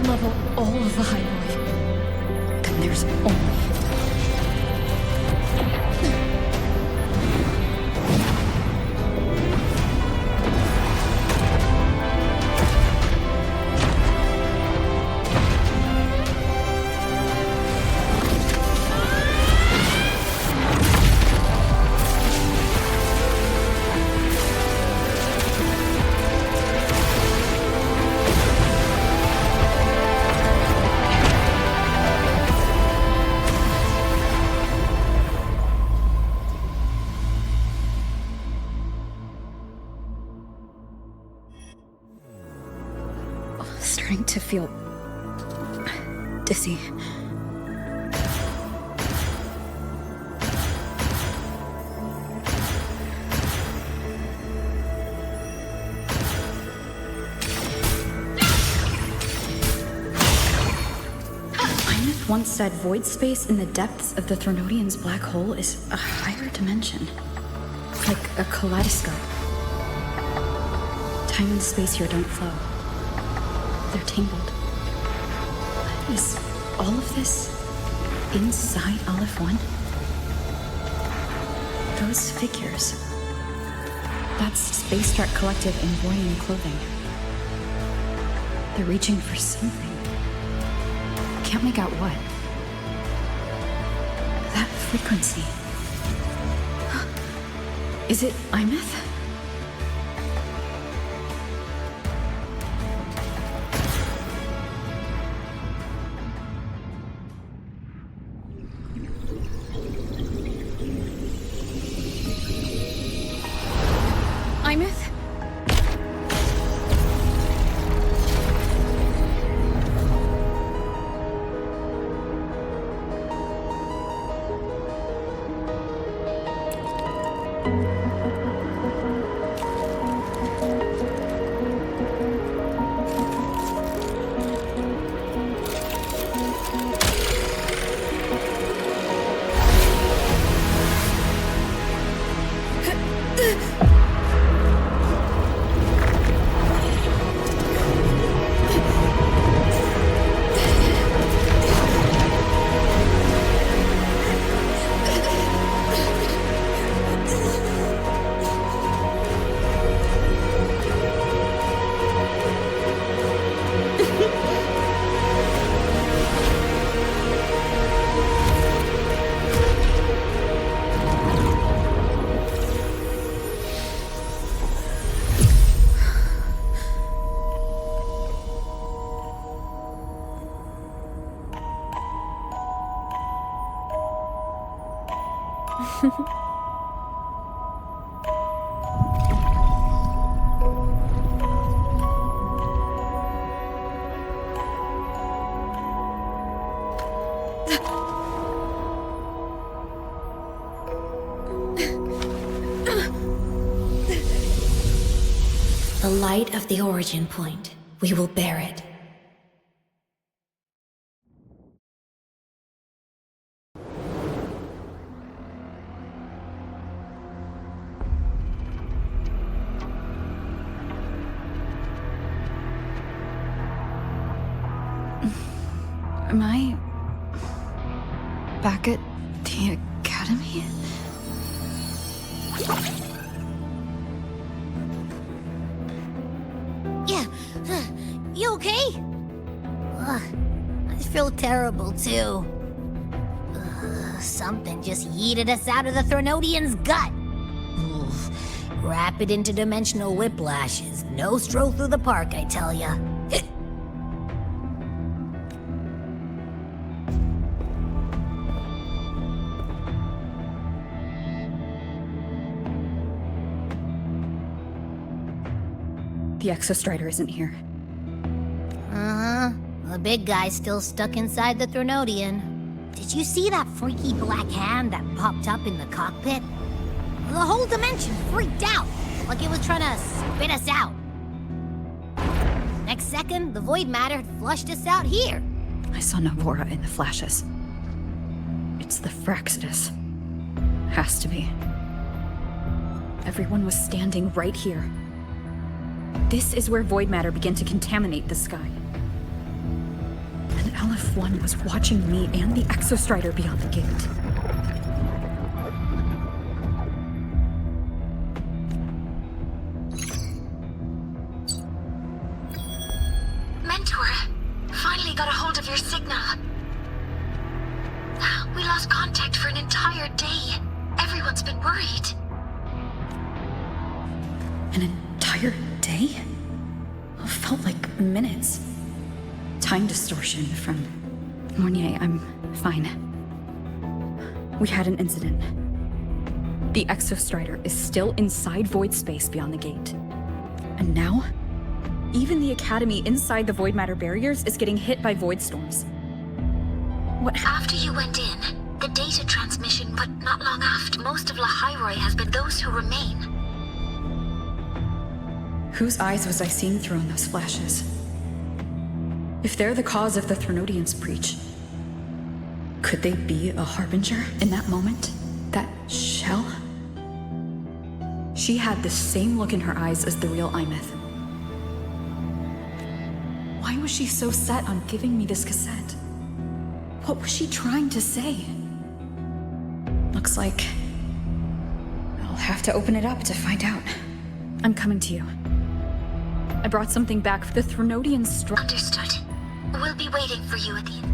level all of the highway, then there's only... Starting to feel dizzy. Aemath once said void space in the depths of the Thronodian's black hole is a higher dimension. Like a kaleidoscope. Time and space here don't flow. They're tangled. Is all of this inside Aleph 1? Those figures. That's Space Shark Collective in Voidian clothing. They're reaching for something. Can't make out what. That frequency. Is it Aemath? Aemath? The light of the origin point. We will bear it. Am I back at the academy? Yeah, you okay? I feel terrible too. Something just yeeted us out of the Thronodian's gut. Rapid interdimensional whiplashes. No stroll through the park, I tell ya. The Exostrider isn't here. Uh-huh. The big guy's still stuck inside the Thronodian. Did you see that freaky black hand that popped up in the cockpit? The whole dimension freaked out, like it was trying to spit us out. Next second, the void matter had flushed us out here. I saw Navora in the flashes. It's the Fraxidus. Has to be. Everyone was standing right here. This is where void matter began to contaminate the sky. hell if one was watching me and the Exostrider beyond the gate? Mentor, finally got a hold of your signal. We lost contact for an entire day. Everyone's been worried. An entire day? It felt like minutes. Time distortion from... Mornier, I'm fine. We had an incident. The Exostrider is still inside void space beyond the gate. And now, even the Academy inside the void matter barriers is getting hit by void storms. What After you went in, the data transmission, but not long after, most of Lahairoi has been those who remain. Whose eyes was I seeing through in those flashes? If they're the cause of the Threnodian's breach, could they be a harbinger in that moment? That shell? She had the same look in her eyes as the real aemath. Why was she so set on giving me this cassette? What was she trying to say? Looks like I'll have to open it up to find out. I'm coming to you. I brought something back for the Threnodian Understood. We'll be waiting for you at the inn.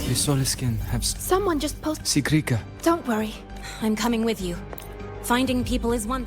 The Soliskin have Someone just posted. Sigrika. Don't worry. I'm coming with you. Finding people is one.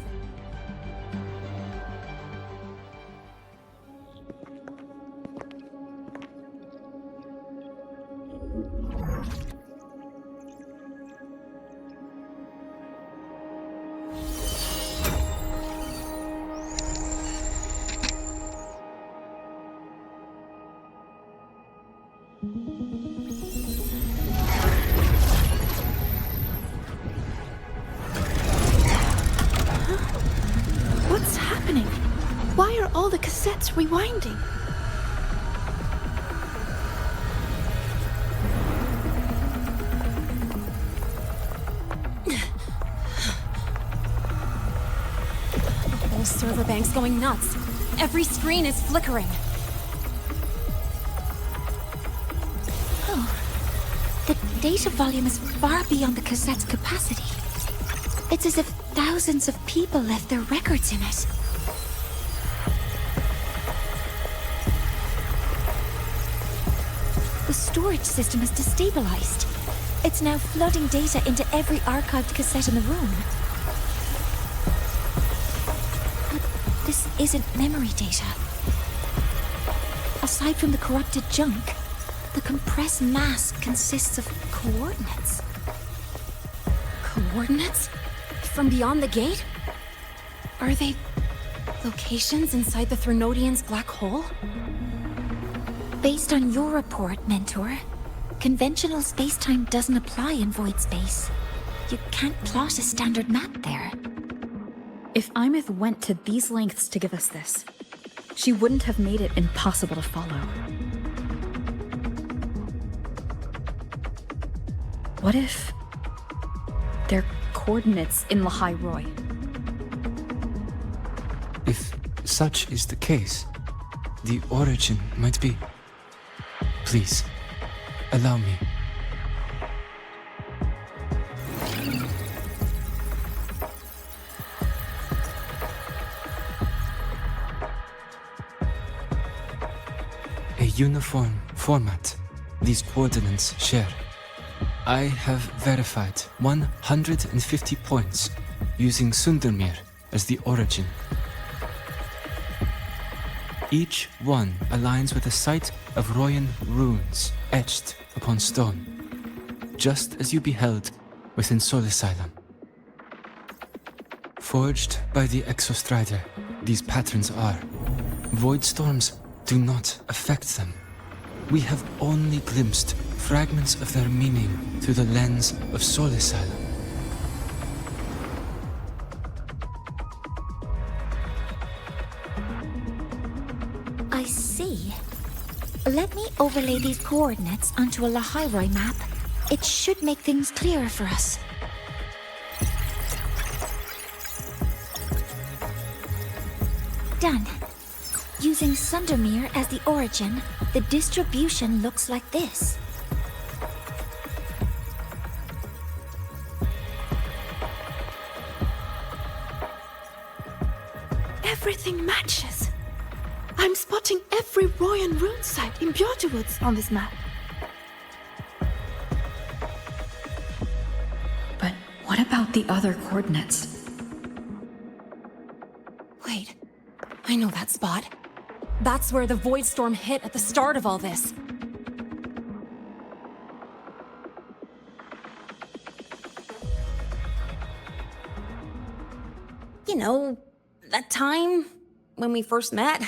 What's happening? Why are all the cassettes rewinding? The whole server bank's going nuts. Every screen is flickering. The data volume is far beyond the cassette's capacity. It's as if thousands of people left their records in it. The storage system is destabilized. It's now flooding data into every archived cassette in the room. But this isn't memory data. Aside from the corrupted junk, the compressed mass consists of coordinates. Coordinates? From beyond the gate? Are they locations inside the Threnodian's black hole? Based on your report, Mentor, conventional space-time doesn't apply in void space. You can't plot a standard map there. If aemath went to these lengths to give us this, she wouldn't have made it impossible to follow. What if they're coordinates in Lahairoi? If such is the case, the origin might be... Please, allow me. A uniform format these coordinates share. I have verified 150 points using Sundermere as the origin. Each one aligns with a site of Royan runes etched upon stone, just as you beheld within Solisylum. Forged by the Exostrider, these patterns are. Void storms do not affect them. We have only glimpsed fragments of their meaning through the lens of Solisylum. I see. Let me overlay these coordinates onto a Lahairoi map. It should make things clearer for us. Done. Using Sundermere as the origin, the distribution looks like this. Everything matches. I'm spotting every Royan rune site in Bjortewoods on this map. But what about the other coordinates? Wait, I know that spot. That's where the void storm hit at the start of all this. You know, that time when we first met.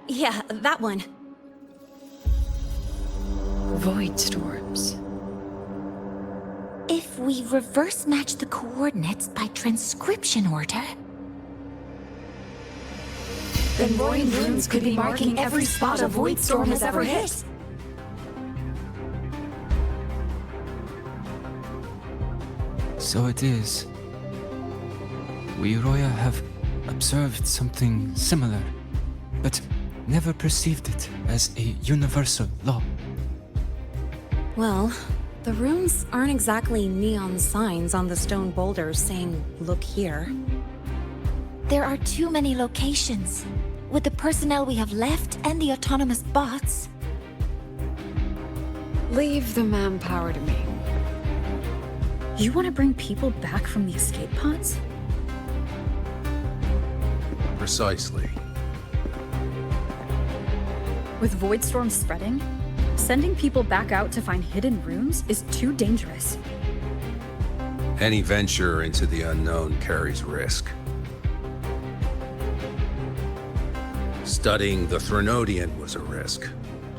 Yeah, that one. Void storms. If we reverse match the coordinates by transcription order... Then Royan runes could be marking every spot a void storm has ever hit. So it is. We Roya have observed something similar, but never perceived it as a universal law. Well, the runes aren't exactly neon signs on the stone boulders saying, "Look here." There are too many locations. With the personnel we have left and the autonomous bots... Leave the manpower to me. You want to bring people back from the escape pods? Precisely. With void storms spreading, sending people back out to find hidden runes is too dangerous. Any venture into the unknown carries risk. Studying the Threnodian was a risk.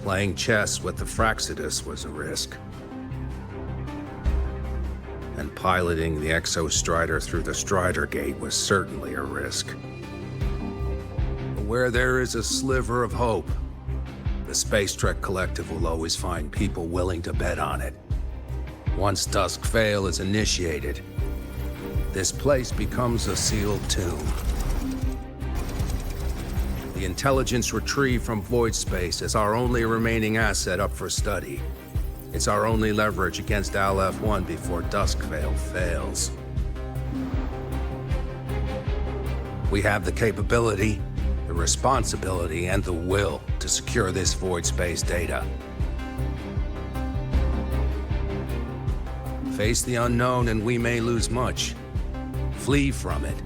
Playing chess with the Fraxidus was a risk. And piloting the Exostrider through the Strider Gate was certainly a risk. But where there is a sliver of hope, the Space Trek Collective will always find people willing to bet on it. Once Dusk Vale is initiated, this place becomes a sealed tomb. The intelligence retrieved from void space is our only remaining asset up for study. It's our only leverage against Aleph-1 before Dusk Vale fails. We have the capability, the responsibility, and the will to secure this void space data. Face the unknown and we may lose much. Flee from it,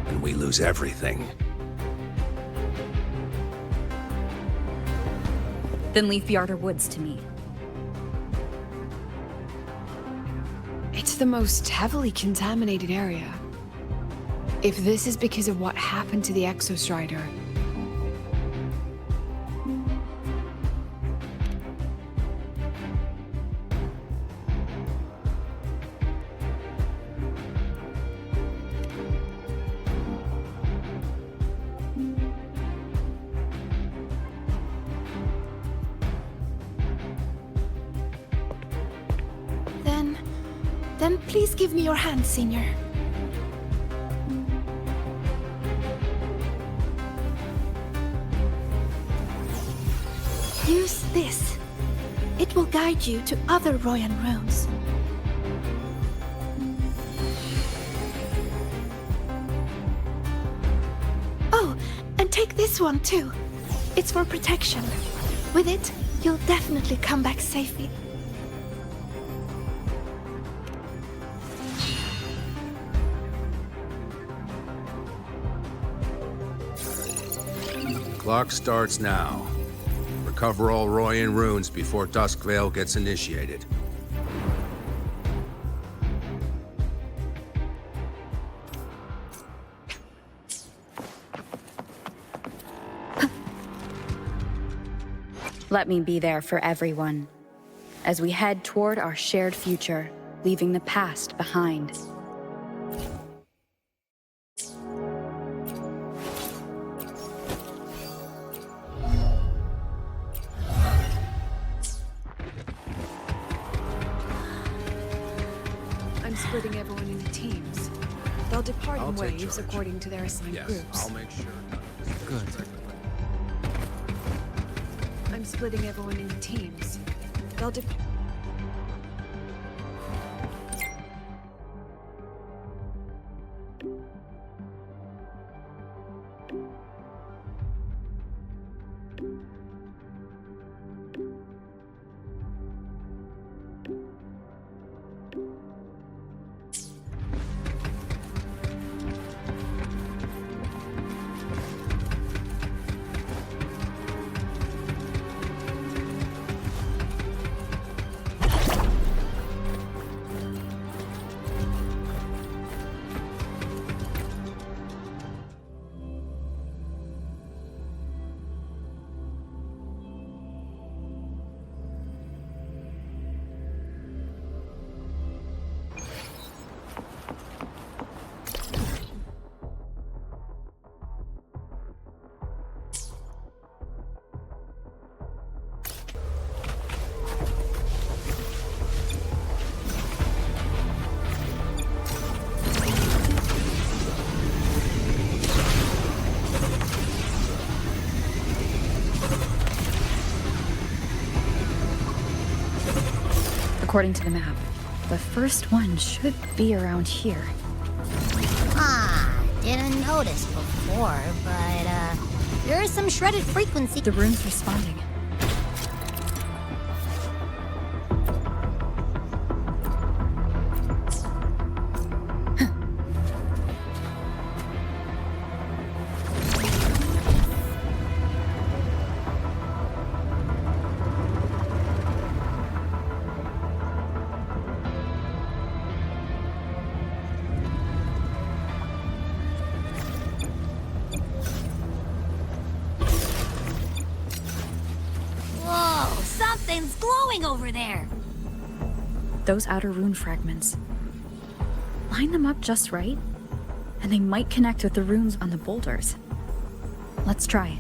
and we lose everything. Then leave Bjarter Woods to me. It's the most heavily contaminated area. If this is because of what happened to the Exostrider... Then please give me your hand, Senior. Use this. It will guide you to other Royan runes. And take this one too. It's for protection. With it, you'll definitely come back safely. Clock starts now. Recover all Royan runes before Duskvale gets initiated. Let me be there for everyone, as we head toward our shared future, leaving the past behind. I'm splitting everyone into teams. They'll depart I'll in take waves charge. according to their assigned Yes, groups. I'll make sure. Good. I'm splitting everyone into teams. They'll According to the map, the first one should be around here. Didn't notice before, but, there is some shredded frequency. The rune's responding. Whoa, something's glowing over there. Those outer rune fragments. Line them up just right, and they might connect with the runes on the boulders. Let's try.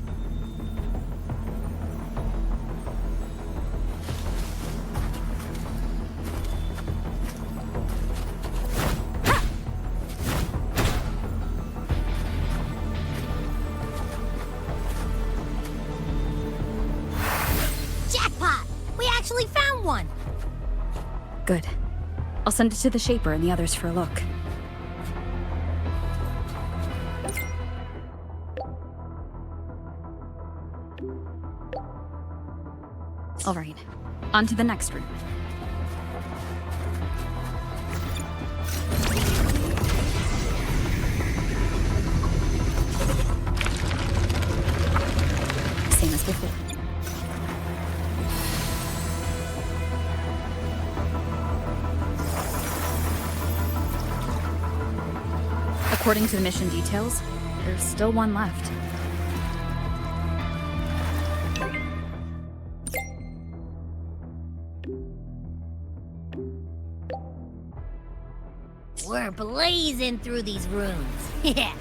Jackpot! We actually found one! Good. I'll send it to the Shaper and the others for a look. All right, on to the next room. Same as before. According to the mission details, there's still one left. We're blazing through these runes. Yeah.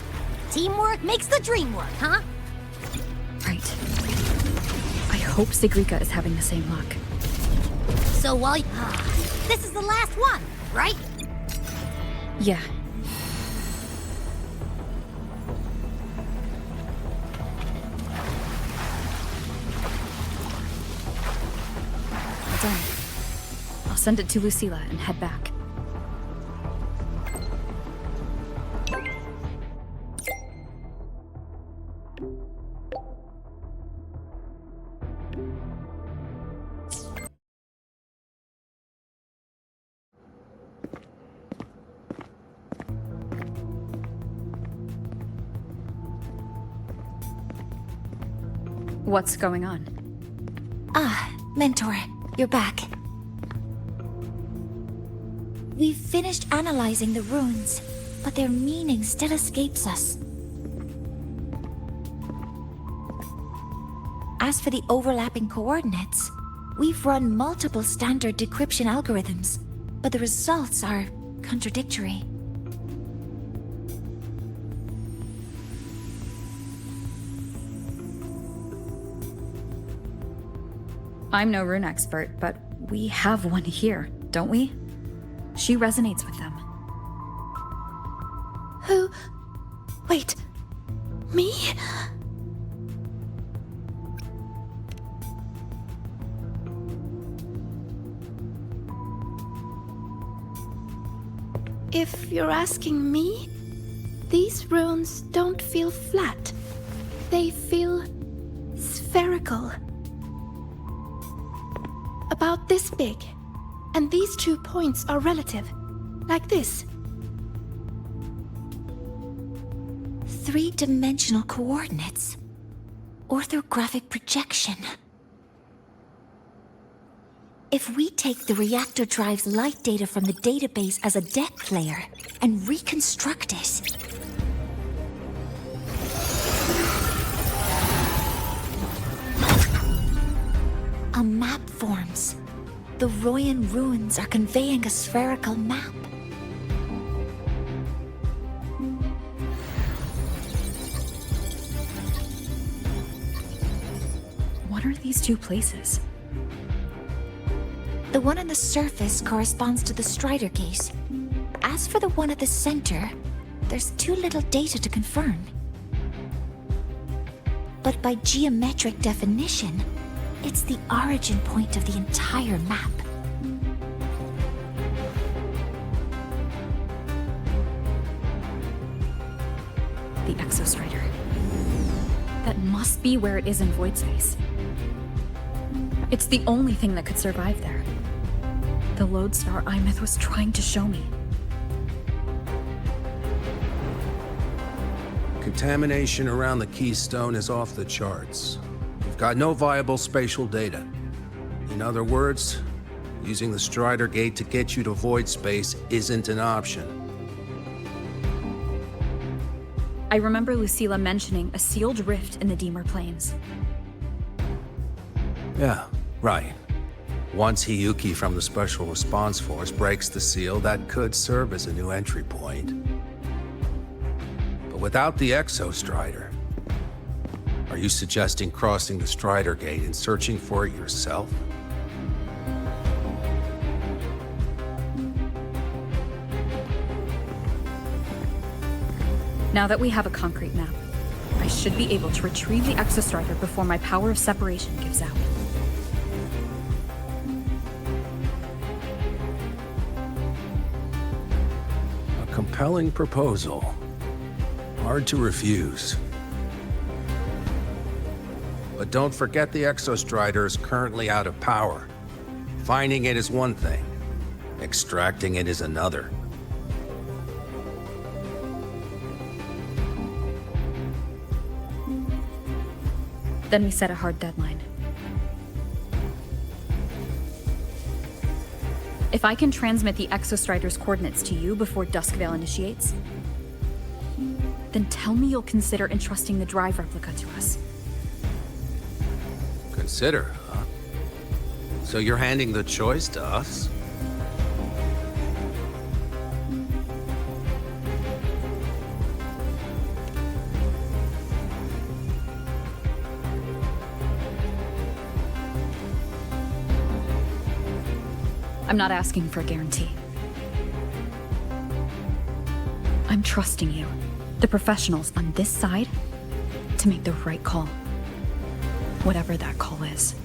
Teamwork makes the dream work, huh? Right. I hope Sigrika is having the same luck. So while this is the last one, right? Yeah. Well done. I'll send it to Lucilla and head back. What's going on? Ah, Mentor, you're back. We've finished analyzing the runes, but their meaning still escapes us. As for the overlapping coordinates, we've run multiple standard decryption algorithms, but the results are contradictory. I'm no rune expert, but we have one here, don't we? She resonates with them. Who? Wait. Me? If you're asking me, these runes don't feel flat. They feel spherical. About this big. And these 2 points are relative. Like this. Three-dimensional coordinates. Orthographic projection. If we take the reactor drive's light data from the database as a depth layer and reconstruct it, a map forms. The Royan ruins are conveying a spherical map. What are these 2 places? The one on the surface corresponds to the Strider Gate. As for the one at the center, there's too little data to confirm. But by geometric definition, it's the origin point of the entire map. The Exostrider. That must be where it is in void space. It's the only thing that could survive there. The lodestar aemath was trying to show me. Contamination around the keystone is off the charts. We've got no viable spatial data. In other words, using the Strider Gate to get you to void space isn't an option. I remember Lucilla mentioning a sealed rift in the Deemer Plains. Yeah, right. Once Hiyuki from the Special Response Force breaks the seal, that could serve as a new entry point. But without the Exostrider, are you suggesting crossing the Strider Gate and searching for it yourself? Now that we have a concrete map, I should be able to retrieve the Exostrider before my power of separation gives out. A compelling proposal. Hard to refuse. But don't forget the Exostrider is currently out of power. Finding it is one thing. Extracting it is another. Then we set a hard deadline. If I can transmit the Exostrider's coordinates to you before Duskvale initiates, then tell me you'll consider entrusting the drive replica to us. Consider, huh? So you're handing the choice to us? I'm not asking for a guarantee. I'm trusting you, the professionals on this side, to make the right call. Whatever that call is.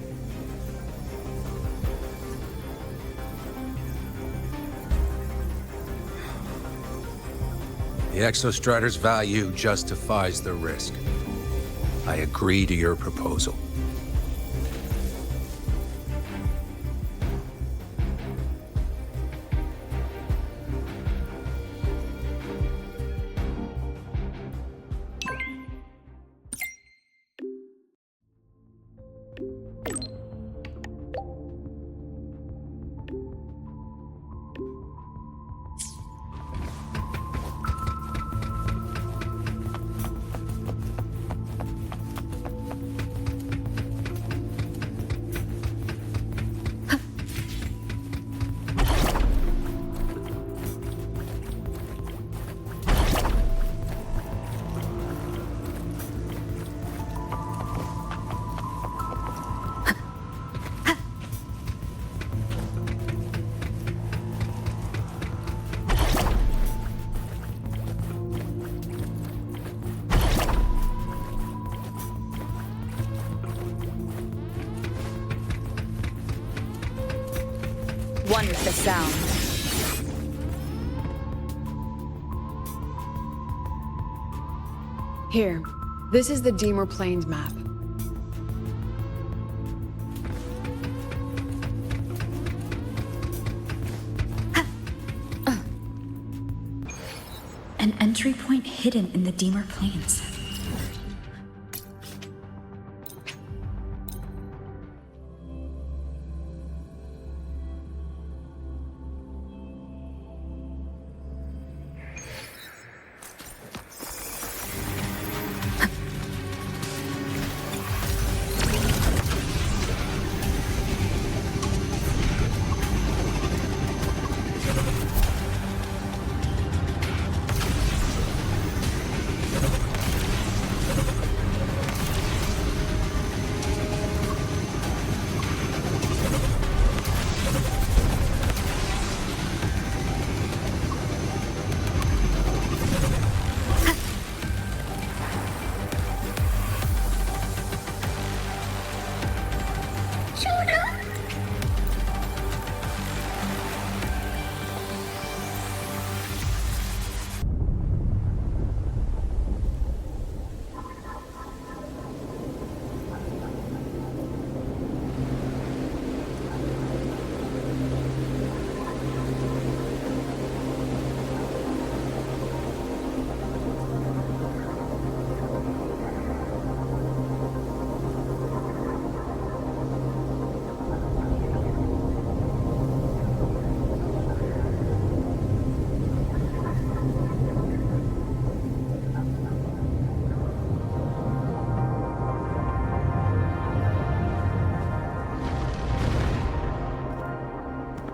The Exostrider's value justifies the risk. I agree to your proposal. one with the sound. Here, this is the Deemer Plains map. An entry point hidden in the Deemer Plains.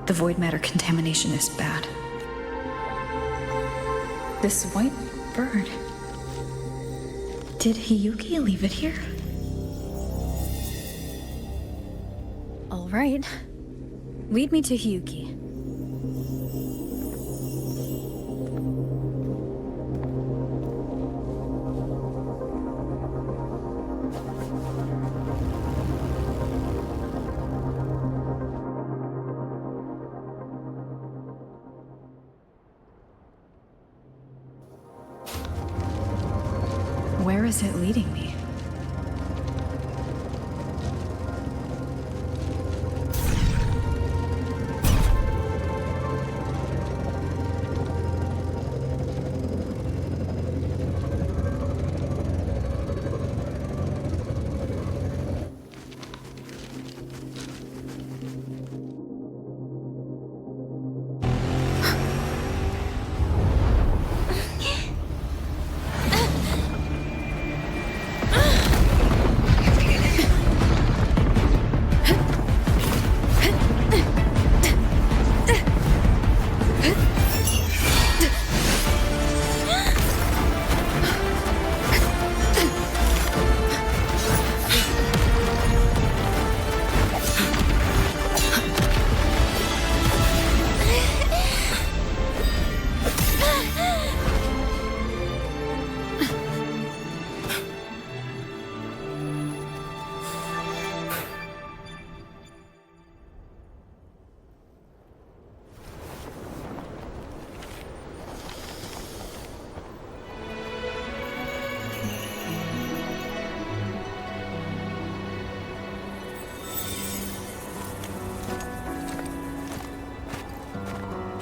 The void matter contamination is bad. This white bird. Did Hiyuki leave it here? All right. Lead me to Hiyuki. Where is it leading me?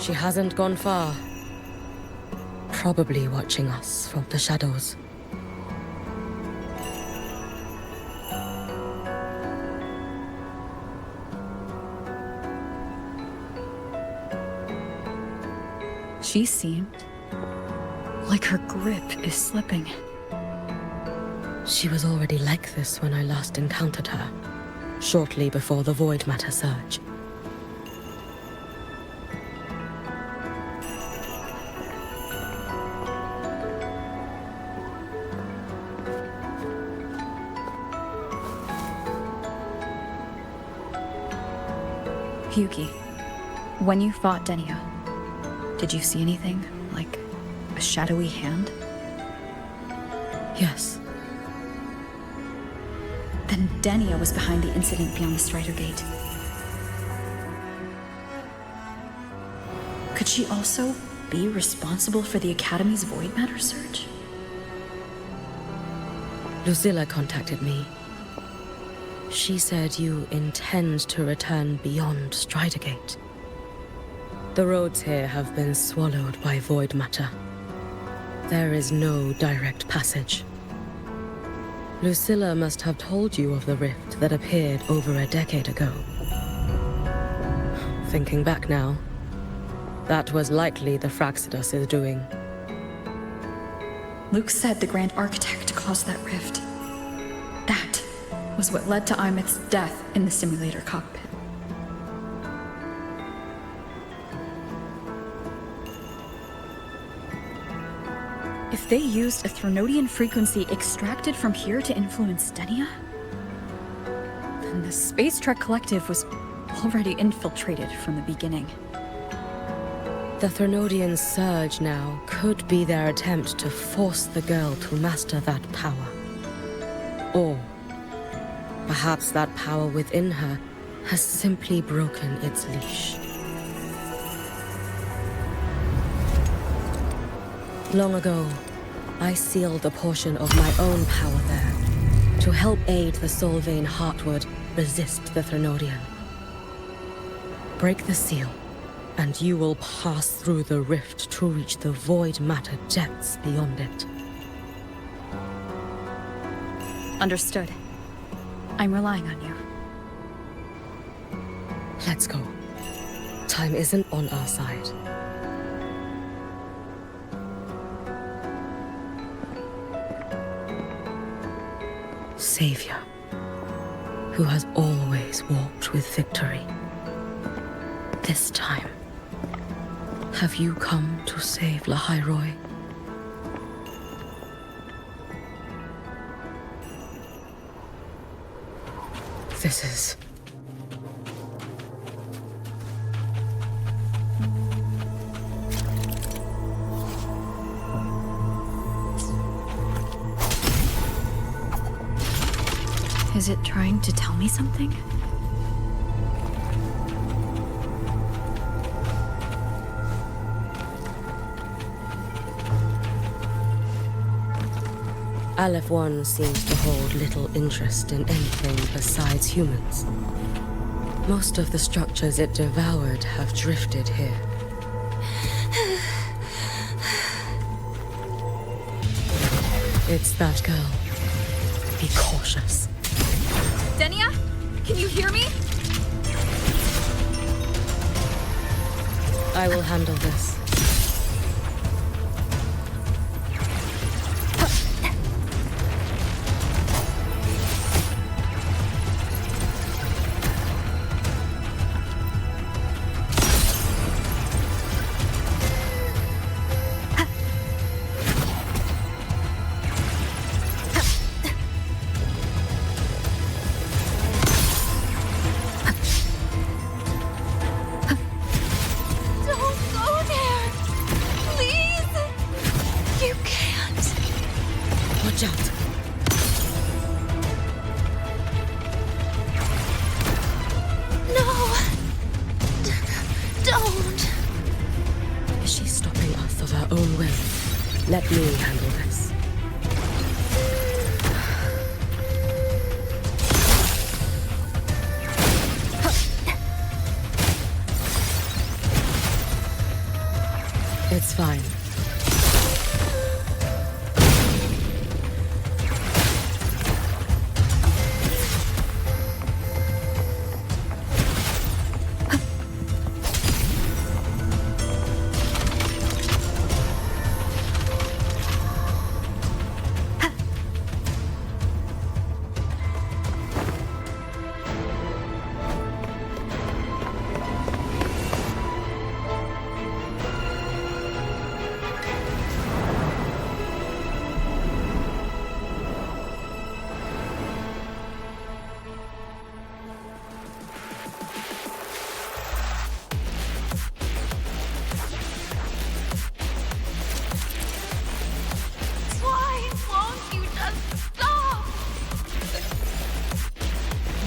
She hasn't gone far. Probably watching us from the shadows. She seemed like her grip is slipping. She was already like this when I last encountered her, shortly before the void matter surge. Hyuki, when you fought Denia, did you see anything, like a shadowy hand? Yes. Then Denia was behind the incident beyond the Strider Gate. Could she also be responsible for the Academy's void matter search? Lucilla contacted me. She said you intend to return beyond Stridergate. The roads here have been swallowed by void matter. There is no direct passage. Lucilla must have told you of the rift that appeared over a decade ago. Thinking back now, that was likely the Fraxidus' doing. Luke said the Grand Architect caused that rift. That was what led to aemath's death in the simulator cockpit. If they used a Threnodian frequency extracted from here to influence Stenia, then the Space Trek Collective was already infiltrated from the beginning. The Threnodian surge now could be their attempt to force the girl to master that power. Or perhaps that power within her has simply broken its leash. Long ago, I sealed a portion of my own power there to help aid the Solvane Heartwood resist the Threnodian. Break the seal, and you will pass through the rift to reach the void matter depths beyond it. Understood. I'm relying on you. Let's go. Time isn't on our side. Savior, who has always walked with victory. This time, have you come to save Lahairoi? This is... Is it trying to tell me something? Aleph 1 seems to hold little interest in anything besides humans. Most of the structures it devoured have drifted here. It's that girl. Be cautious. Stenia? Can you hear me? I will handle this. Let me handle this. It's fine.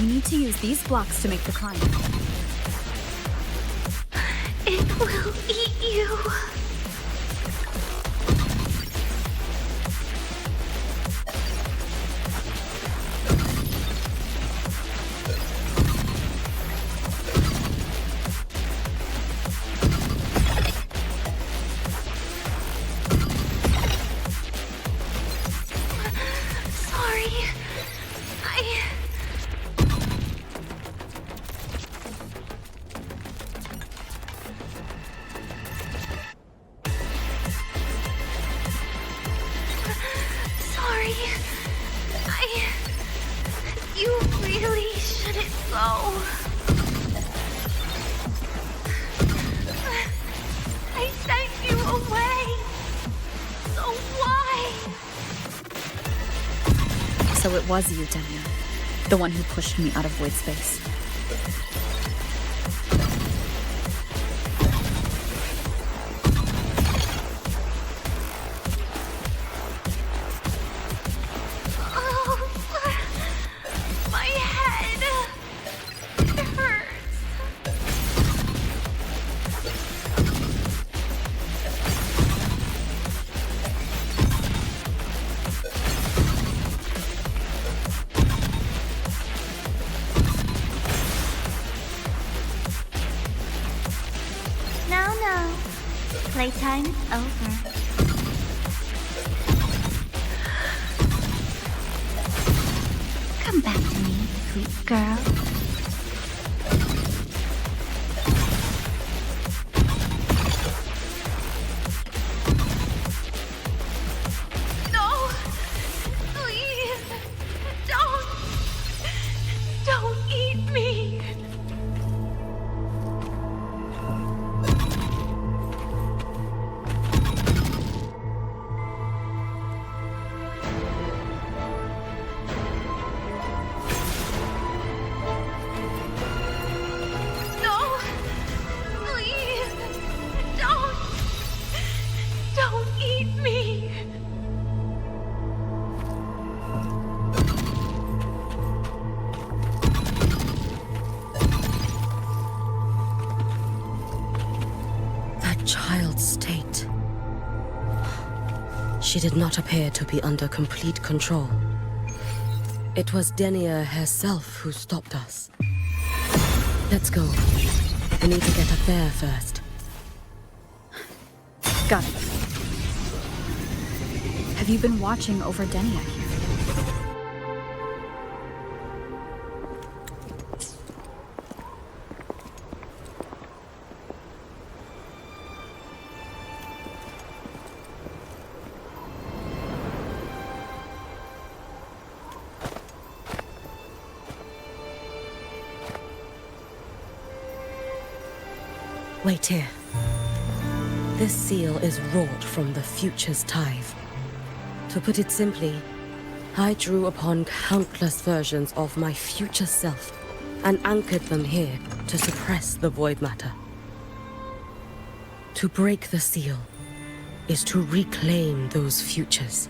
You need to use these blocks to make the climb. It will eat you. You really shouldn't go. I sent you away. So why? So it was you, Denia. The one who pushed me out of void space. No. Playtime is over. Come back to me, sweet girl. No! Please! Don't eat me! Don't eat me! That child's state. She did not appear to be under complete control. It was Denia herself who stopped us. Let's go. We need to get up there first. Got it. Have you been watching over Denia here? Wait here. This seal is wrought from the future's tithe. To put it simply, I drew upon countless versions of my future self and anchored them here to suppress the void matter. To break the seal is to reclaim those futures.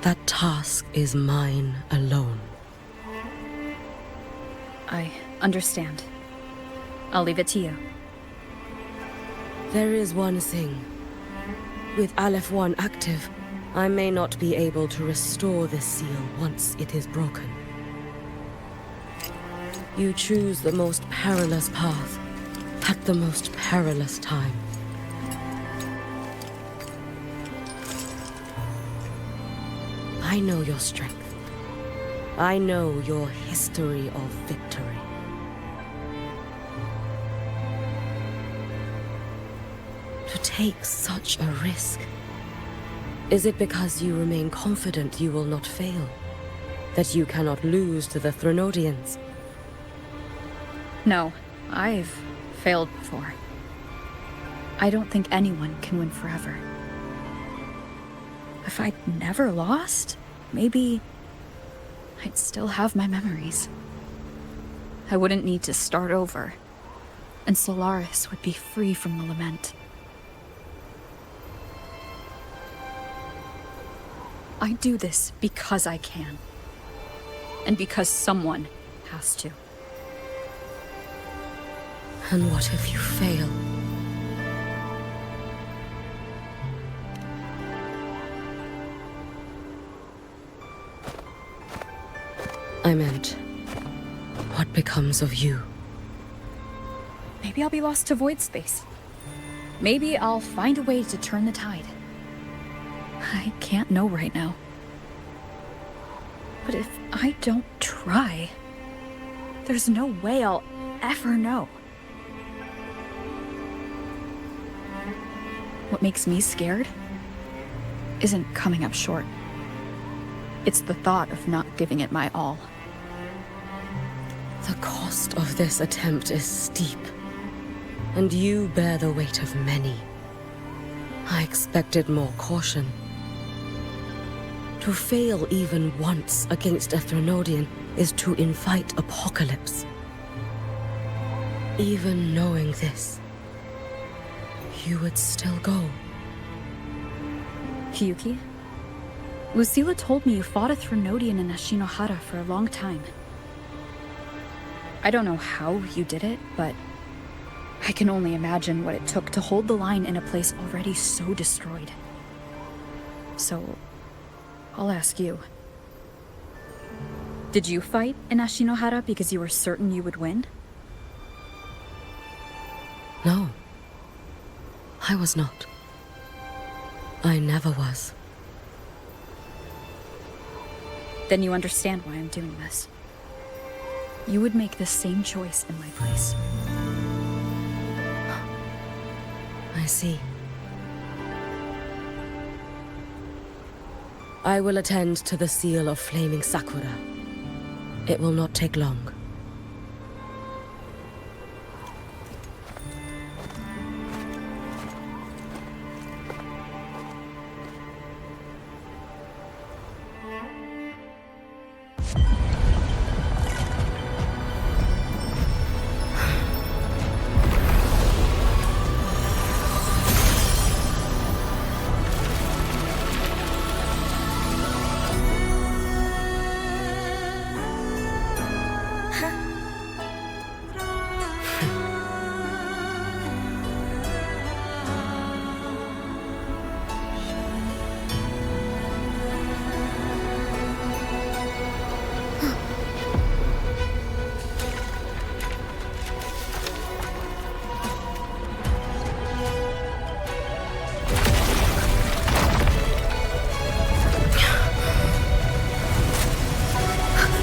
That task is mine alone. I understand. I'll leave it to you. There is one thing. With Aleph 1 active, I may not be able to restore this seal once it is broken. You choose the most perilous path at the most perilous time. I know your strength. I know your history of victory. To take such a risk? Is it because you remain confident you will not fail? That you cannot lose to the Threnodians? No, I've failed before. I don't think anyone can win forever. If I'd never lost, maybe I'd still have my memories. I wouldn't need to start over, and Solaris would be free from the lament. I do this because I can. And because someone has to. And what if you fail? I meant, what becomes of you? Maybe I'll be lost to void space. Maybe I'll find a way to turn the tide. I can't know right now. But if I don't try, there's no way I'll ever know. What makes me scared isn't coming up short. It's the thought of not giving it my all. The cost of this attempt is steep, and you bear the weight of many. I expected more caution. To fail even once against a Threnodian is to invite apocalypse. Even knowing this, you would still go. Hiyuki? Lucilla told me you fought a Threnodian in Ashinohara for a long time. I don't know how you did it, but I can only imagine what it took to hold the line in a place already so destroyed. So, I'll ask you. Did you fight in Ashinohara because you were certain you would win? No. I was not. I never was. Then you understand why I'm doing this. You would make the same choice in my place. I see. I will attend to the seal of flaming Sakura. It will not take long.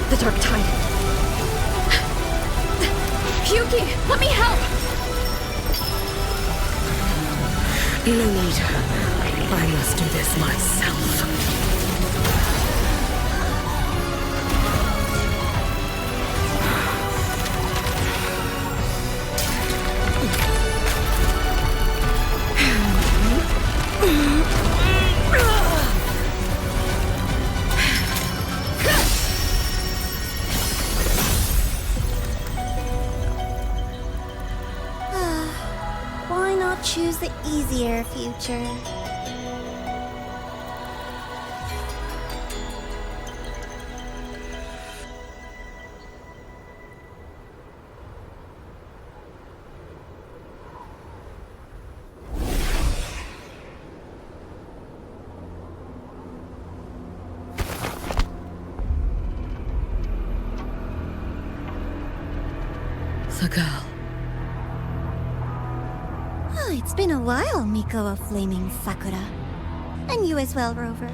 The dark tide. Hiyuki, let me help! No need. I must do this myself. Why not choose the easier future? The girl. Oh, it's been a while, Miko of Flaming Sakura. And you as well, Rover.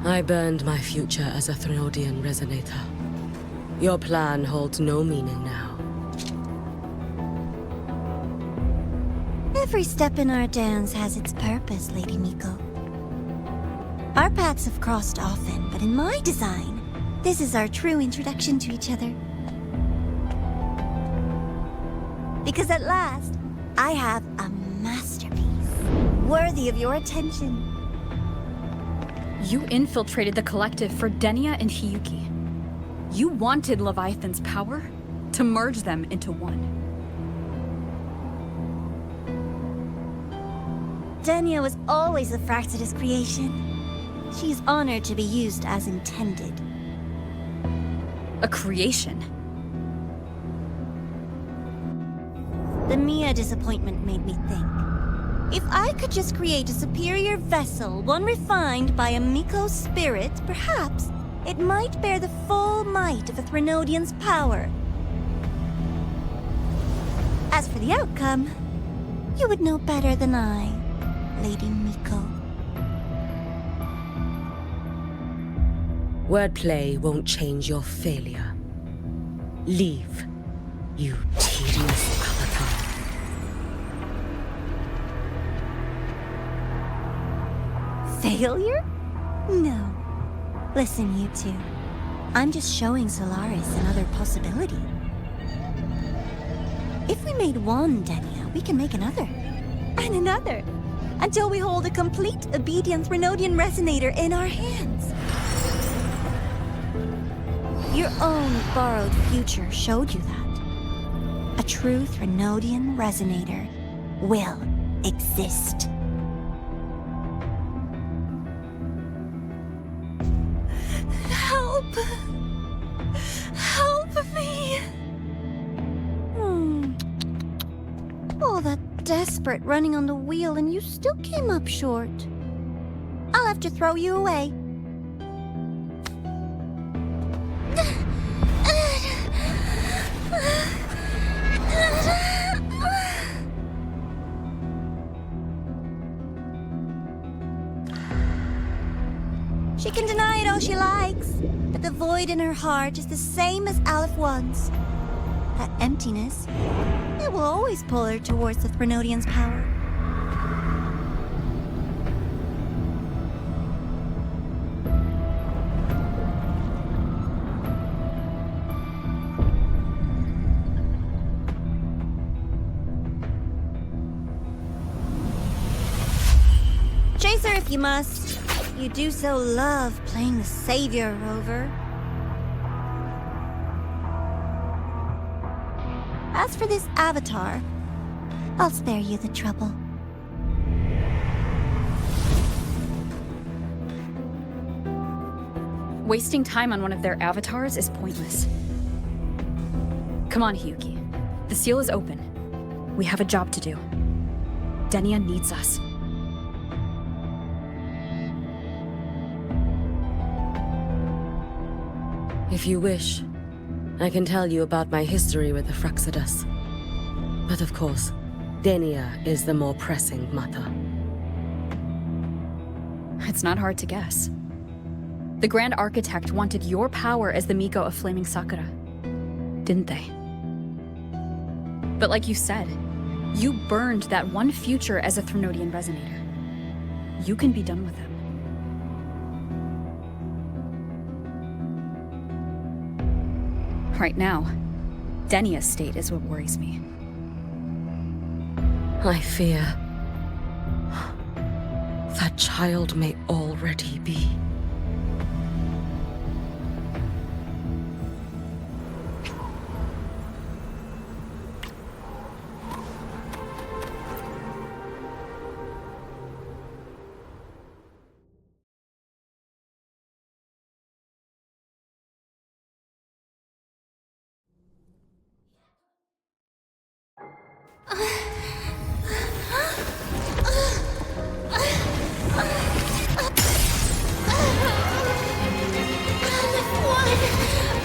I burned my future as a Threnodian resonator. Your plan holds no meaning now. Every step in our dance has its purpose, Lady Miko. Our paths have crossed often, but in my design, this is our true introduction to each other. Because at last, I have a masterpiece, worthy of your attention. You infiltrated the collective for Denia and Hiyuki. You wanted Leviathan's power to merge them into one. Denia was always a Fractidus creation. She's honored to be used as intended. A creation? The Mia disappointment made me think. If I could just create a superior vessel, one refined by a Miko's spirit, perhaps it might bear the full might of a Threnodian's power. As for the outcome, you would know better than I, Lady Miko. Wordplay won't change your failure. Leave, you tedious avatar. Failure? No. Listen, you two. I'm just showing Solaris another possibility. If we made one Denia, we can make another. And another. Until we hold a complete obedient Threnodian resonator in our hands. Your own borrowed future showed you that. A true Threnodian resonator will exist. Help! Help me! All that desperate running on the wheel and you still came up short. I'll have to throw you away. She can deny it all she likes, but the void in her heart is the same as Aleph One's. That emptiness, it will always pull her towards the Threnodian's power. Chase her if you must. You do so love playing the savior, Rover. As for this avatar, I'll spare you the trouble. Wasting time on one of their avatars is pointless. Come on, Hiyuki. The seal is open. We have a job to do. Denia needs us. If you wish, I can tell you about my history with the Fraxidus. But of course, Denia is the more pressing matter. It's not hard to guess. The Grand Architect wanted your power as the Miko of Flaming Sakura, didn't they? But like you said, you burned that one future as a Threnodian resonator. You can be done with him. Right now, Denia's state is what worries me. I fear that child may already be.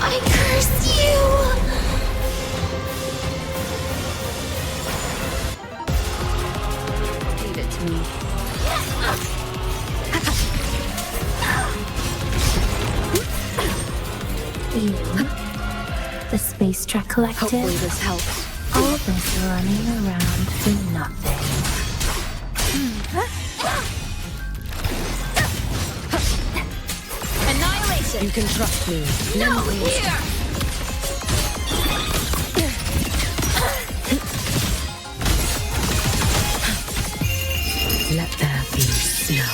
I curse you! Leave it to me. You, the Space Trek Collective. Hopefully this helps. All this running around for nothing. You can trust me. No, here! Let there be snow.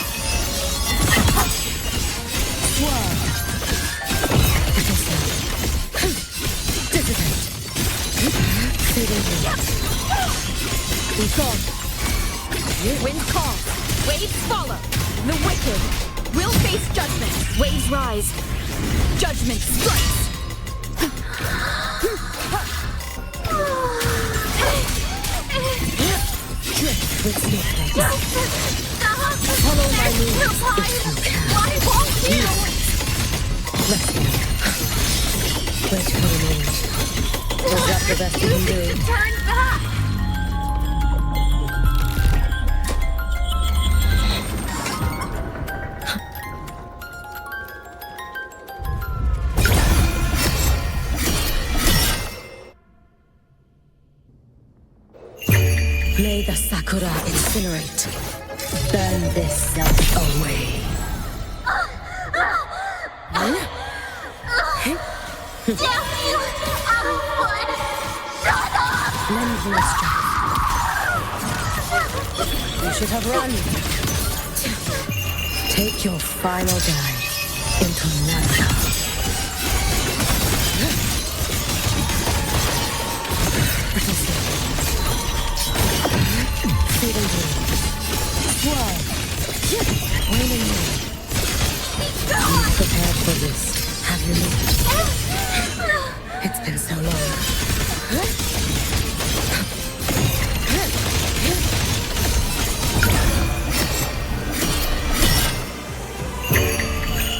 Dissipate. Fading Be gone. Wind calls, waves follow. The wicked will face judgment. Waves rise. Judgment strikes. with swiftness. Stop! Follow my lead Why? if you can. Why won't you? Let's go. Wait for the moment. Is that the best you can do? Turn back! May the Sakura incinerate. Burn this self away. Damn you! Out of wood! Shut up! Lend me strength. You should have run. Take your final dive into Nana. Freedom blue. Swirl. Waning moon. You've prepared for this, have you not? It's been so long.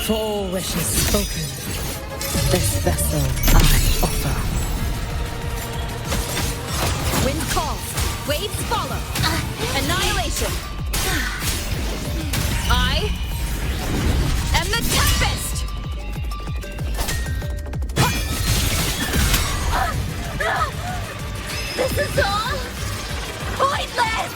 For all wishes spoken, this vessel I offer. Wind calls, waves follow. Annihilation. I am the Tempest! This is all pointless!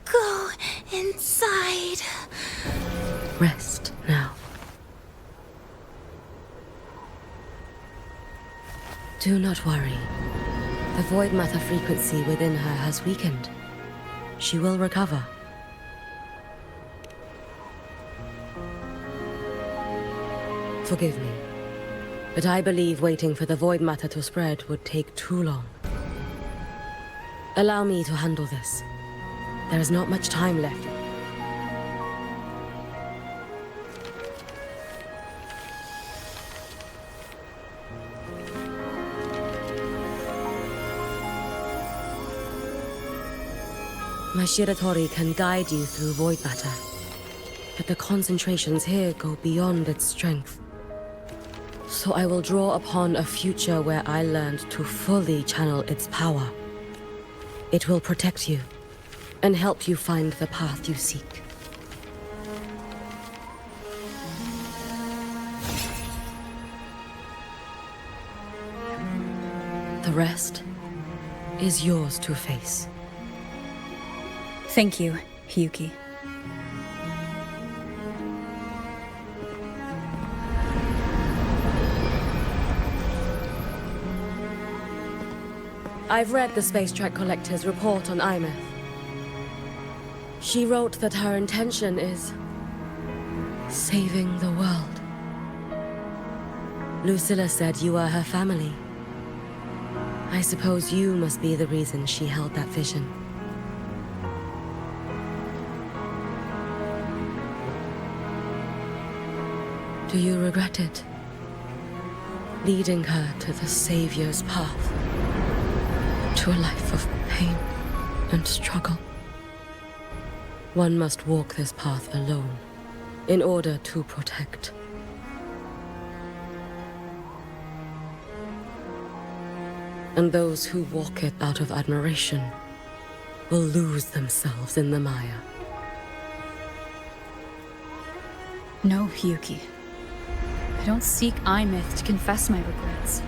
Go inside. Rest now. Do not worry. The void matter frequency within her has weakened. She will recover. Forgive me, but I believe waiting for the void matter to spread would take too long. Allow me to handle this. There is not much time left. My Shiratori can guide you through void matter, but the concentrations here go beyond its strength. So I will draw upon a future where I learned to fully channel its power. It will protect you and help you find the path you seek. The rest is yours to face. Thank you, Hiyuki. I've read the Space Track Collector's report on aemath. She wrote that her intention is saving the world. Lucilla said you are her family. I suppose you must be the reason she held that vision. Do you regret it? Leading her to the Savior's path, to a life of pain and struggle. One must walk this path alone in order to protect. And those who walk it out of admiration will lose themselves in the mire. No, Hiyuki. I don't seek aemath to confess my regrets.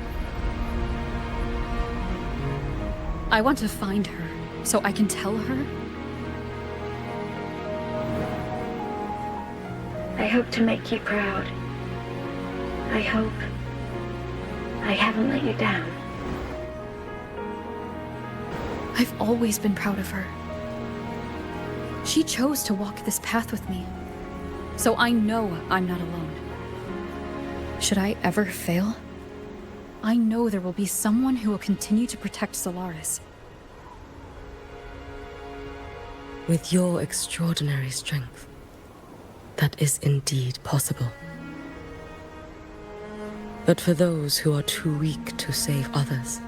I want to find her, so I can tell her. I hope to make you proud. I hope I haven't let you down. I've always been proud of her. She chose to walk this path with me, so I know I'm not alone. Should I ever fail, I know there will be someone who will continue to protect Solaris. With your extraordinary strength, that is indeed possible. But for those who are too weak to save others,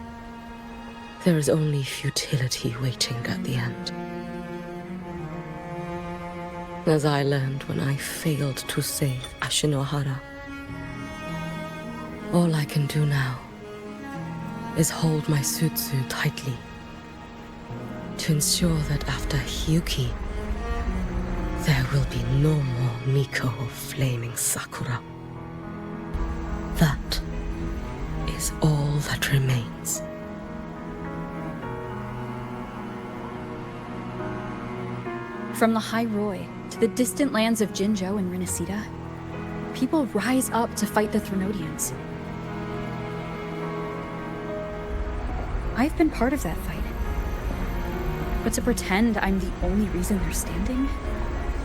there is only futility waiting at the end. As I learned when I failed to save Ashinohara. All I can do now is hold my Sutsu tightly to ensure that after Hiyuki, there will be no more Miko of flaming Sakura. That is all that remains. From the High Roy to the distant lands of Jinzhou and Rinasida, people rise up to fight the Threnodians. I've been part of that fight. But to pretend I'm the only reason they're standing?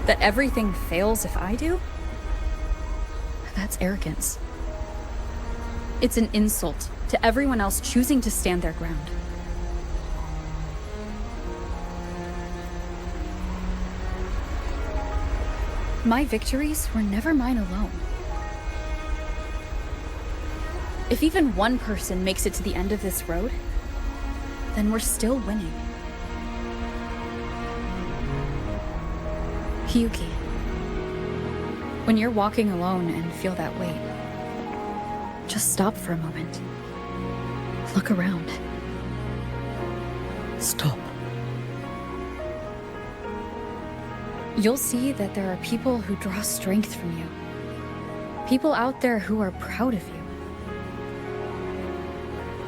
That everything fails if I do? That's arrogance. It's an insult to everyone else choosing to stand their ground. My victories were never mine alone. If even one person makes it to the end of this road, then we're still winning. Hiyuki, when you're walking alone and feel that weight, just stop for a moment. Look around. Stop. You'll see that there are people who draw strength from you. People out there who are proud of you.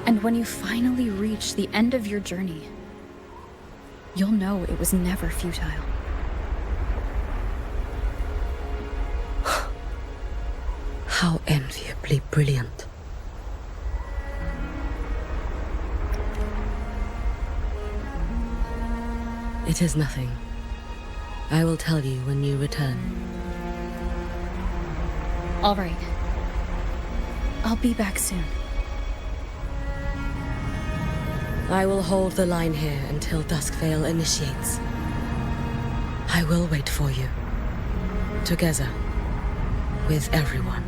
And when you finally reach the end of your journey, you'll know it was never futile. How enviably brilliant. It is nothing. I will tell you when you return. All right. I'll be back soon. I will hold the line here until Duskvale initiates. I will wait for you. Together. With everyone.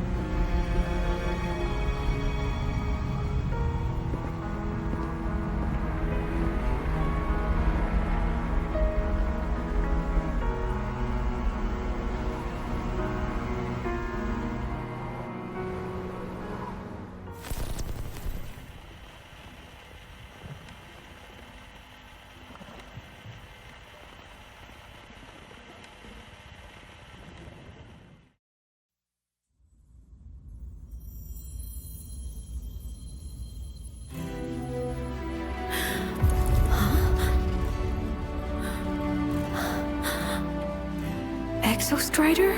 Exostrider?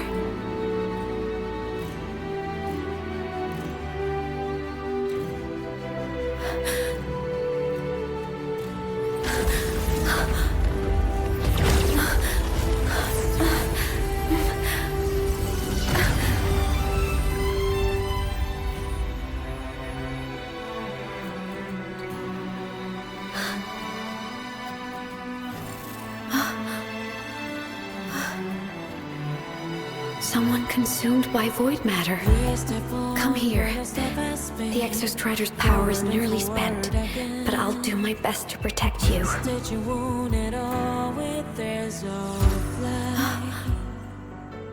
Someone consumed by void matter. Come here. The Exostrider's power is nearly spent, but I'll do my best to protect you.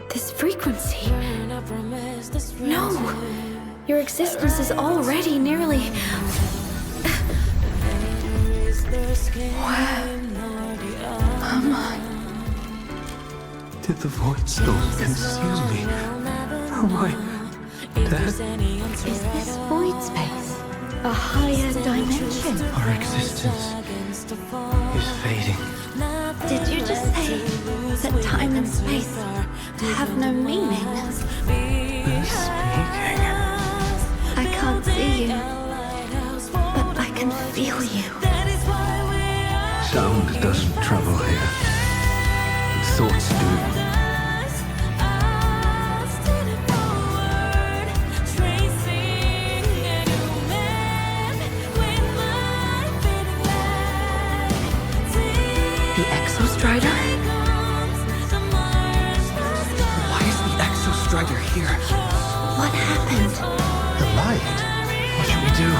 This frequency. No! Your existence is already nearly... Where am I? Did the void storm consume me? Am I dead? Is this void space a higher dimension? Our existence is fading. Did you just say that time and space have no meaning? Who's speaking? I can't see you, but I can feel you. Sound doesn't travel here. Thoughts do. The Exostrider? Why is the Exostrider here? What happened? The light. What should we do?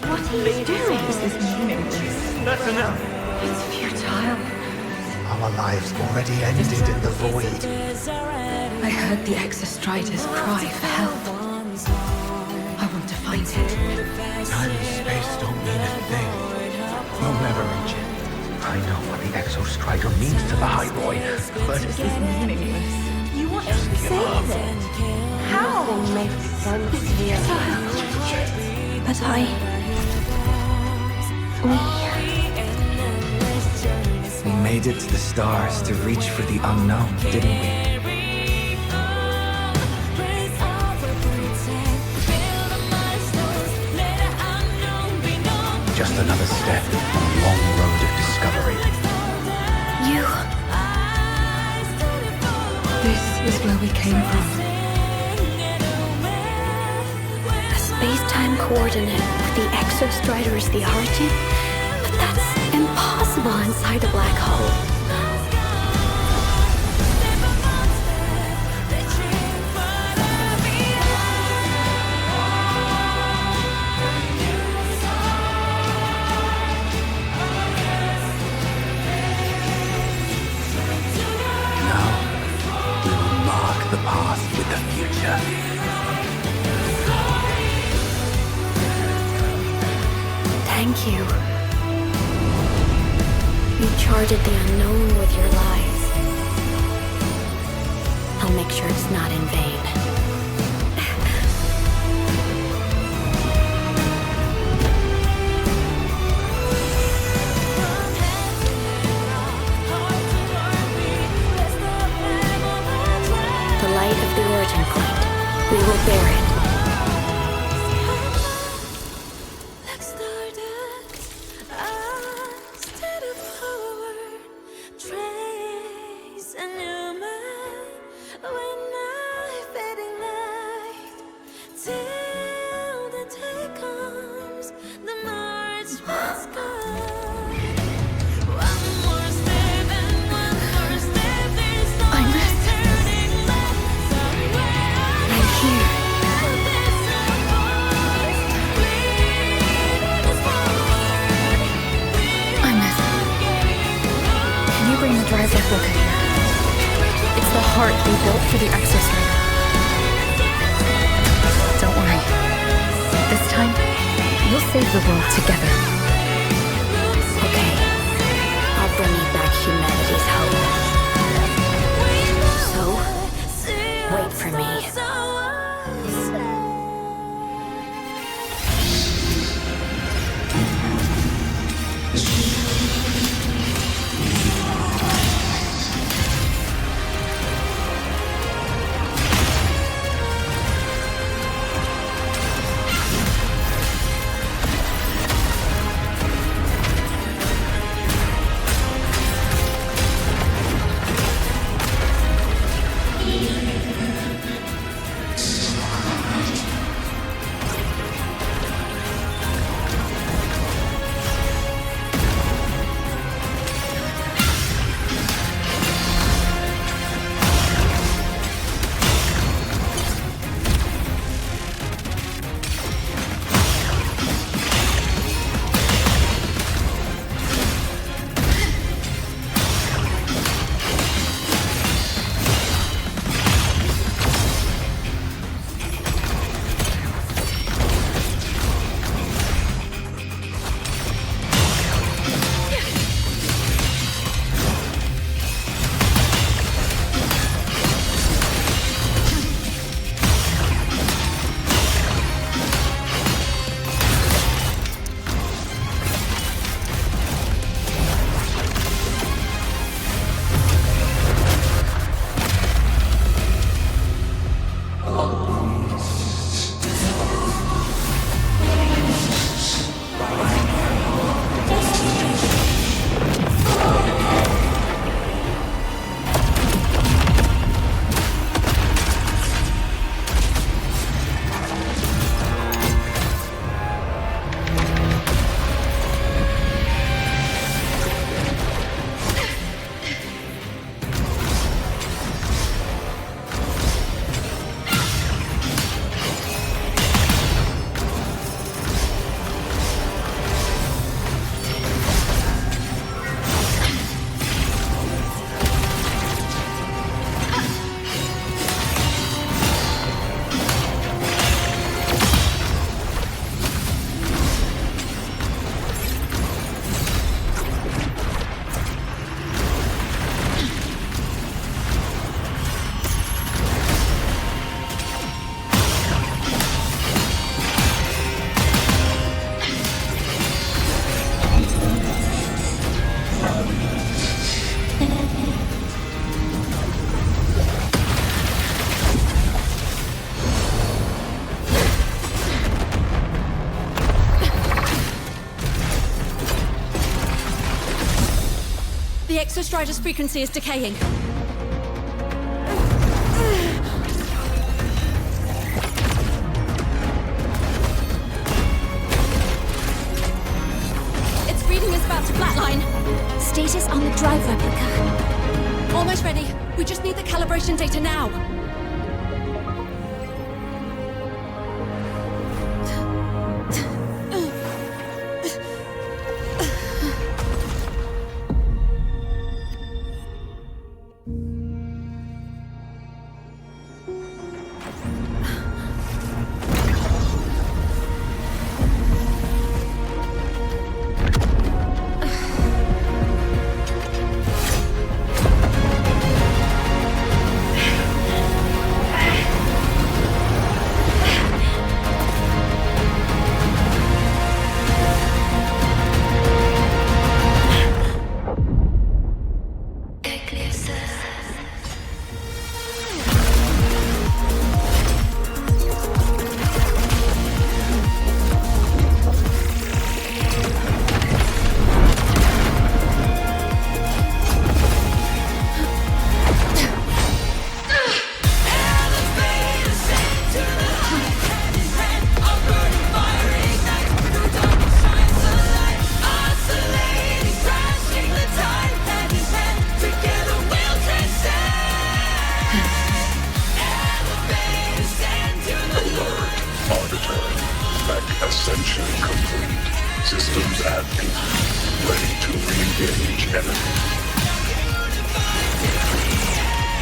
What are you doing? This is meaningless. That's enough. It's futile. Our lives already ended in the void. I heard the Exostrider's cry for help. I want to find it. Time and space don't mean a thing. We'll never reach it. I know what the Exostrider means to the High Boy, but This is meaningless. You want to save it? How? It's futile. But we made it to the stars to reach for the unknown, didn't we? Just another step on a long road of discovery. This is where we came from. A space-time coordinate with the Exostrider as the origin? But that's impossible inside a black hole. The path with the future. Thank you. You charted the unknown with your lies. I'll make sure it's not in vain. The light of the origin point. We will bear it. It's the heart we built for the Exostrider. Don't worry. This time, we'll save the world together. Okay. I'll bring you back humanity's hope. So, wait for me. Exostrider's frequency is decaying. Its reading is about to flatline. Status on the drive replica. Almost ready. We just need the calibration data now.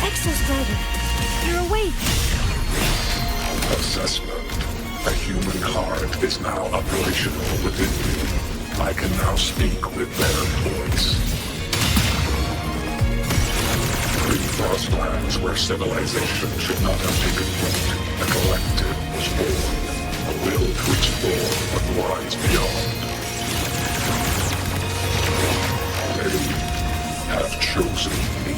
Exostrider, you're awake. Assessment. A human heart is now operational within me. I can now speak with their voice. In Frostlands, where civilization should not have taken root, a collective was born. A will to explore what lies beyond. They have chosen me.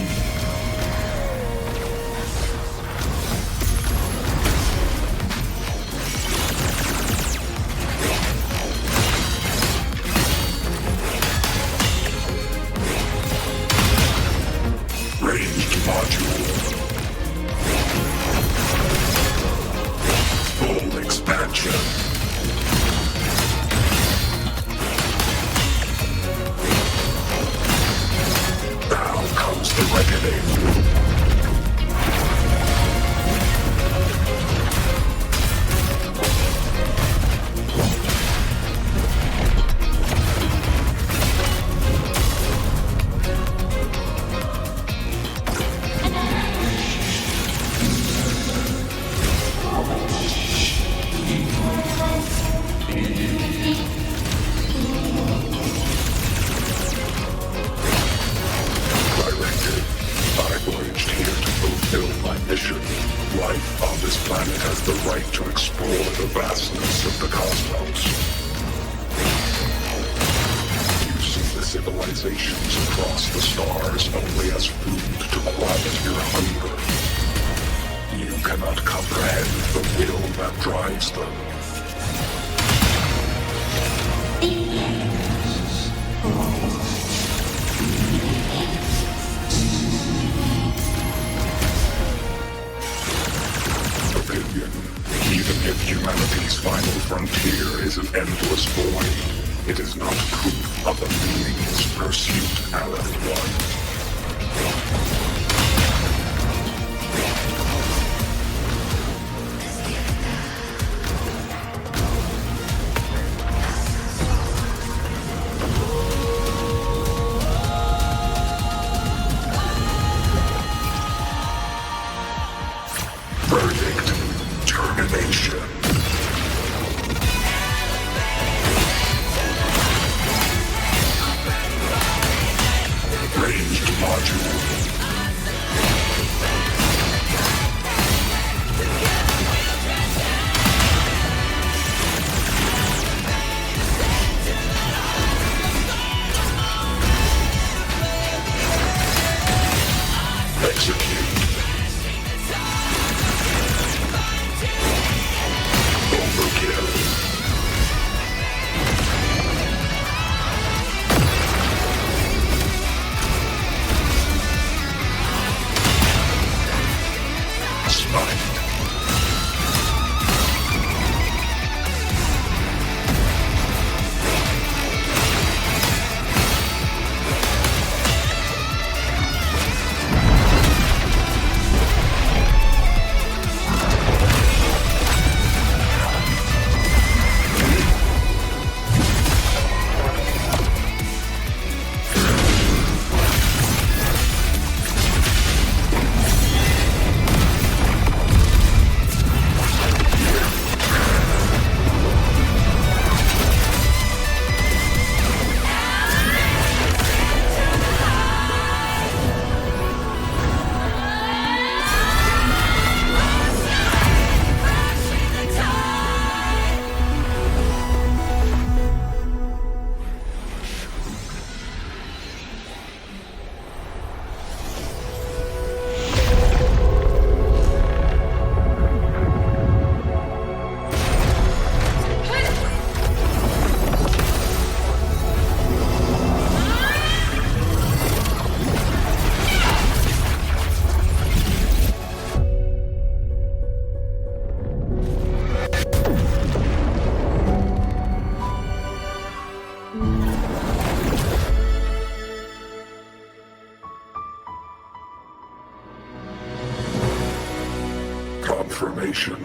Confirmation.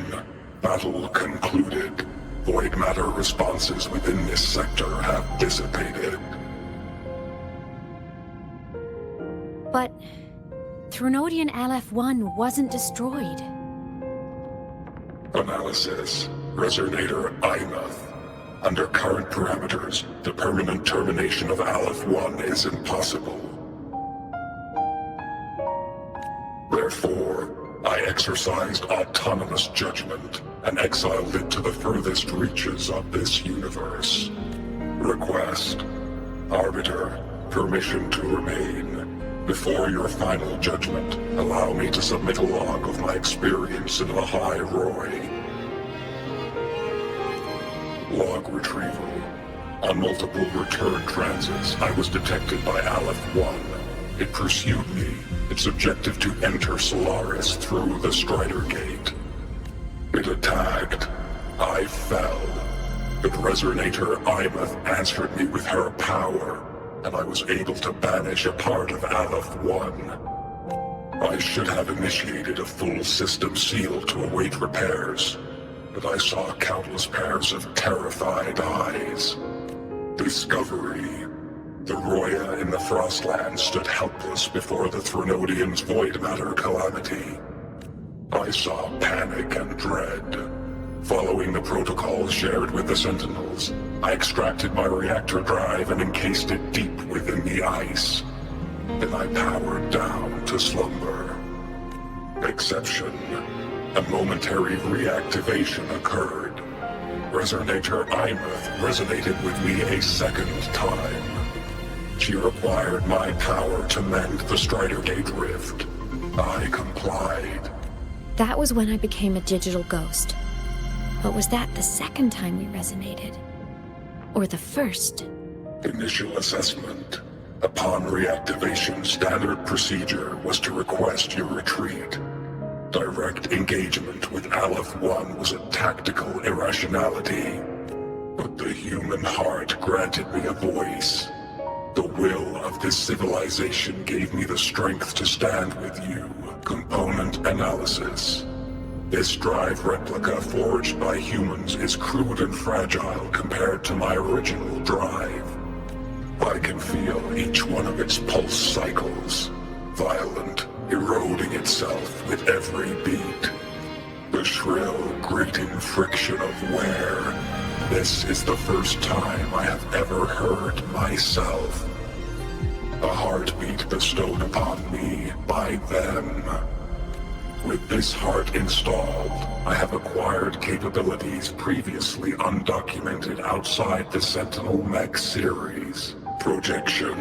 Battle concluded. Void matter responses within this sector have dissipated. But Threnodian LF-1 wasn't destroyed. Analysis. Resonator aemath. Under current parameters, the permanent termination of LF-1 is impossible. Therefore, I exercised autonomous judgment and exiled it to the furthest reaches of this universe. Request. Arbiter, permission to remain. Before your final judgment, allow me to submit a log of my experience in the High Roy. Log retrieval. On multiple return transits, I was detected by Aleph-1. It pursued me, its objective to enter Solaris through the Strider Gate. It attacked. I fell. But Resonator aemath answered me with her power, and I was able to banish a part of Aleph-1. I should have initiated a full system seal to await repairs, but I saw countless pairs of terrified eyes. Discovery. The Roya in the Frostland stood helpless before the Threnodians' void matter calamity. I saw panic and dread. Following the protocols shared with the Sentinels, I extracted my reactor drive and encased it deep within the ice. Then I powered down to slumber. Exception. A momentary reactivation occurred. Resonator aemath resonated with me a second time. She required my power to mend the Strider Gate rift. I complied. That was when I became a digital ghost. But was that the second time we resonated? Or the first? Initial assessment. Upon reactivation, standard procedure was to request your retreat. Direct engagement with Aleph-1 was a tactical irrationality. But the human heart granted me a voice. The will of this civilization gave me the strength to stand with you. Component analysis. This drive replica forged by humans is crude and fragile compared to my original drive. I can feel each one of its pulse cycles, violent, eroding itself with every beat. The shrill, grating friction of wear. This is the first time I have ever heard myself. A heartbeat bestowed upon me by them. With this heart installed, I have acquired capabilities previously undocumented outside the Sentinel Mech series. Projection.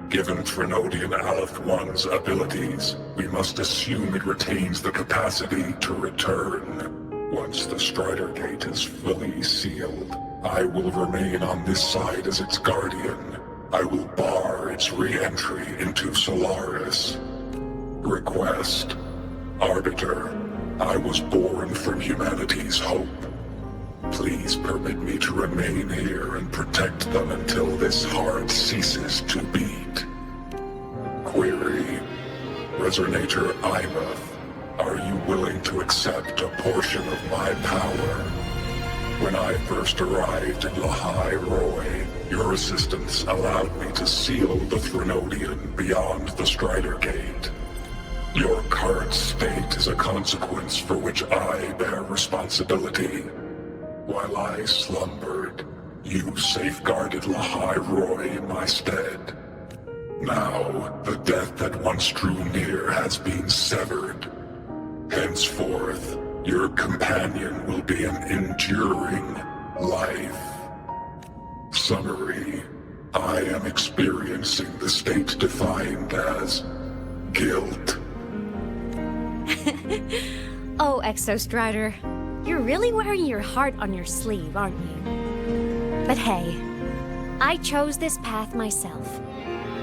Given Threnodian Aleph-1's abilities, we must assume it retains the capacity to return. Once the Strider Gate is fully sealed, I will remain on this side as its guardian. I will bar its re-entry into Solaris. Request. Arbiter, I was born from humanity's hope. Please permit me to remain here and protect them until this heart ceases to beat. Query. Resonator aemath, are you willing to accept a portion of my power? When I first arrived in the High Roy, your assistance allowed me to seal the Threnodian beyond the Strider Gate. Your current state is a consequence for which I bear responsibility. While I slumbered, you safeguarded the High Roy in my stead. Now, the death that once drew near has been severed. Henceforth, your companion will be an enduring life. Summary. I am experiencing the state defined as guilt. Oh, Exostrider, you're really wearing your heart on your sleeve, aren't you? But hey, I chose this path myself.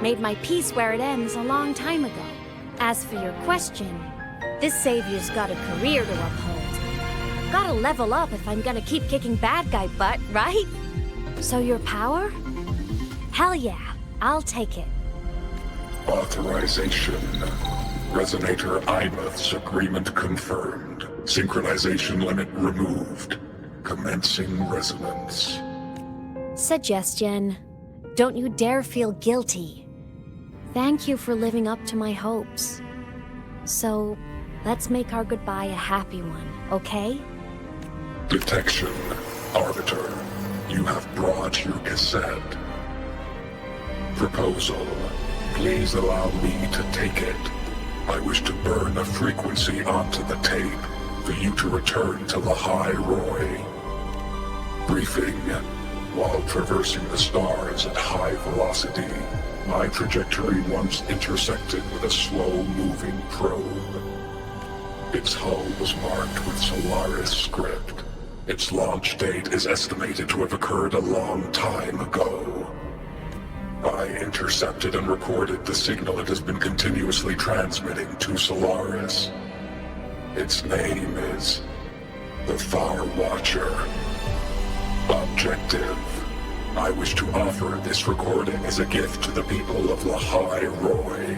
Made my peace where it ends a long time ago. As for your question, this savior's got a career to uphold. Gotta level up if I'm gonna keep kicking bad guy butt, right? So your power? Hell yeah, I'll take it. Authorization. Resonator aemath's agreement confirmed. Synchronization limit removed. Commencing resonance. Suggestion. Don't you dare feel guilty. Thank you for living up to my hopes. So, let's make our goodbye a happy one, okay? Detection. Arbiter, you have brought your cassette. Proposal. Please allow me to take it. I wish to burn a frequency onto the tape for you to return to Lahai Roy. Briefing. While traversing the stars at high velocity, my trajectory once intersected with a slow-moving probe. Its hull was marked with Solaris script. Its launch date is estimated to have occurred a long time ago. I intercepted and recorded the signal it has been continuously transmitting to Solaris. Its name is the Far Watcher. Objective. I wish to offer this recording as a gift to the people of Lahai Roy.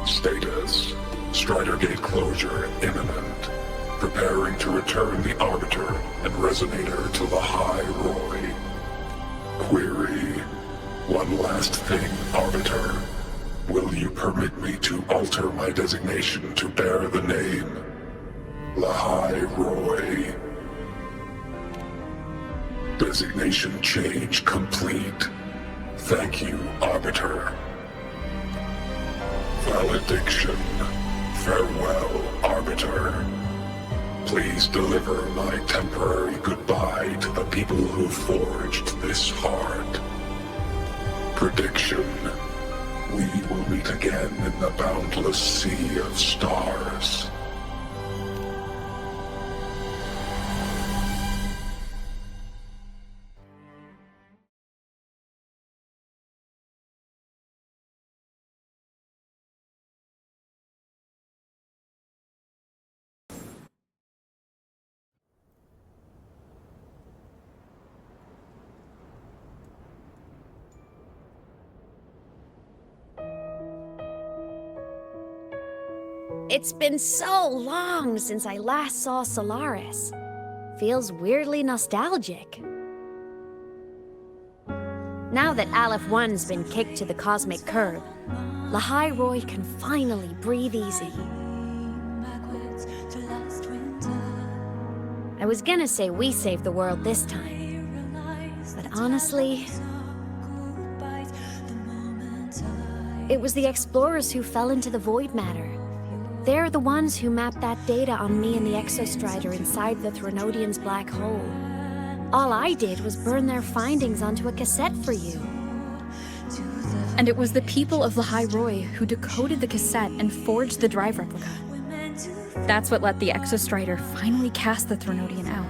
Status. Strider Gate closure imminent. Preparing to return the Arbiter and Resonator to Lahai Roy. Query. One last thing, Arbiter. Will you permit me to alter my designation to bear the name Lahai Roy? Designation change complete. Thank you, Arbiter. Valediction. Farewell, Arbiter. Please deliver my temporary goodbye to the people who forged this heart. Prediction. We will meet again in the boundless sea of stars. It's been so long since I last saw Solaris. Feels weirdly nostalgic. Now that Aleph 1's been kicked to the cosmic curb, Lahai Roy can finally breathe easy. I was gonna say we saved the world this time, but honestly, it was the explorers who fell into the void matter. They're the ones who mapped that data on me and the Exostrider inside the Threnodian's black hole. All I did was burn their findings onto a cassette for you. And it was the people of Lahai Roy who decoded the cassette and forged the drive replica. That's what let the Exostrider finally cast the Threnodian out.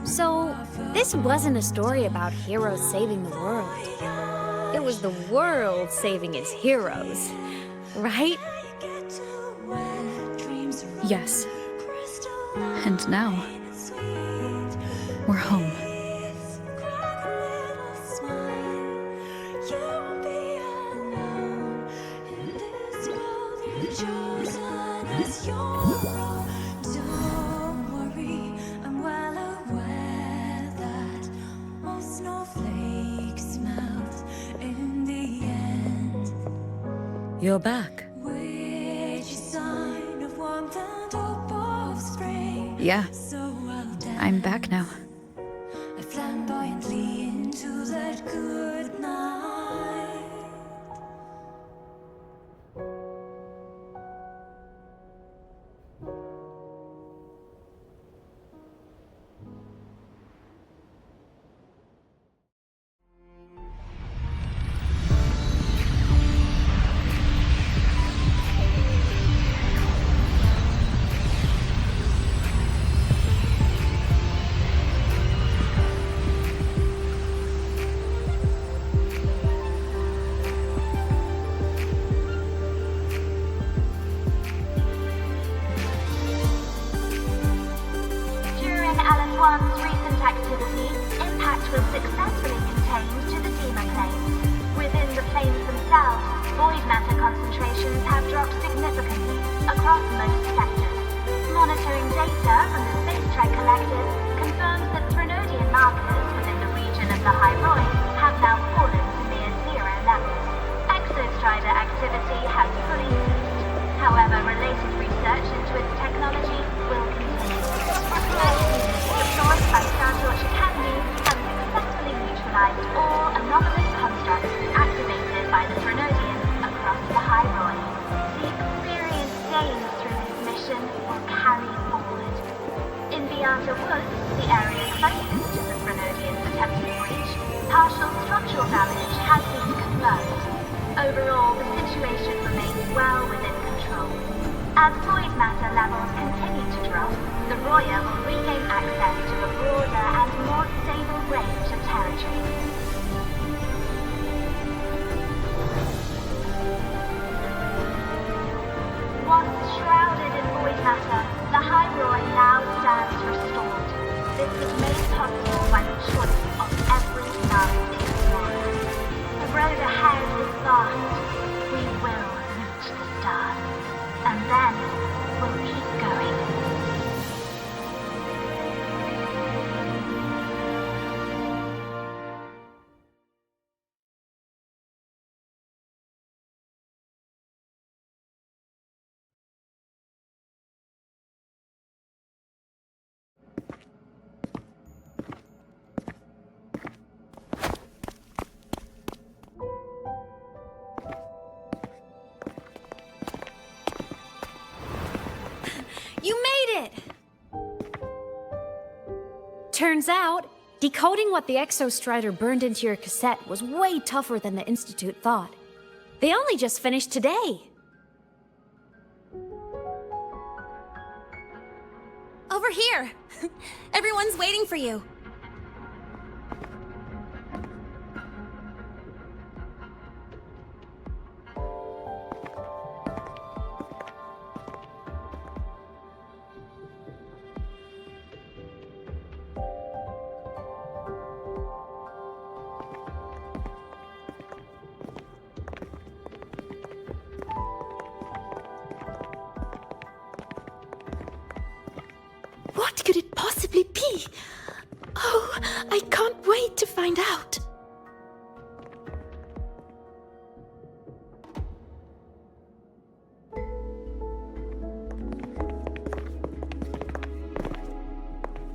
So, this wasn't a story about heroes saving the world. It was the world saving its heroes, right? Yes. And now, we're home. You're back. Yeah. I'm back now. Flamboyantly into that good night. Void matter concentrations have dropped significantly across most sectors. monitoring data from the Space Trek Collective confirms that Threnodian markers within the region of the High Void have now fallen to near zero levels. Exostrider activity has fully ceased. However, related research into its technology will continue. Research units deployed by Starlights Academy have successfully neutralized all anomalous constructs activated by the Threnodians across the High Void. The experience gained through this mission will carry forward. In the Outer Woods, the area closest to the Threnodians' attempted breach, partial structural damage has been confirmed. Overall, the situation remains well within control. As void matter levels continue to drop, the Roya will regain access to a broader and more stable range of territory. Once shrouded in void matter, the High Roy now stands restored. This was made possible by the choice of every last explorer. The road ahead is vast. We will reach the stars. And then we'll keep going. You made it! Turns out, decoding what the Exostrider burned into your cassette was way tougher than the Institute thought. They only just finished today. Over here! Everyone's waiting for you. What could it possibly be? Oh, I can't wait to find out.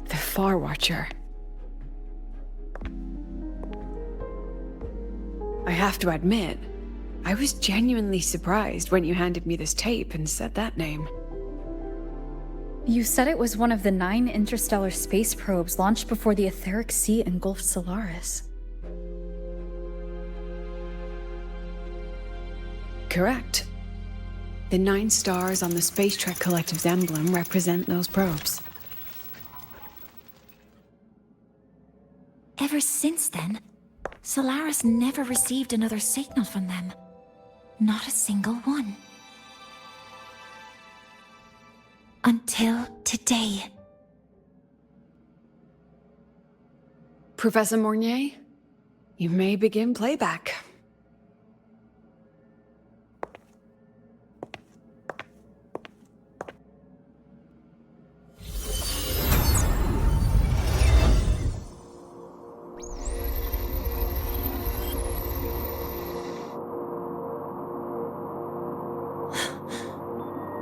The Far Watcher. I have to admit, I was genuinely surprised when you handed me this tape and said that name. You said it was one of the 9 interstellar space probes launched before the etheric sea engulfed Solaris. Correct. The 9 stars on the Space Trek Collective's emblem represent those probes. Ever since then, Solaris never received another signal from them. Not a single one. Until today. Professor Mornier, you may begin playback.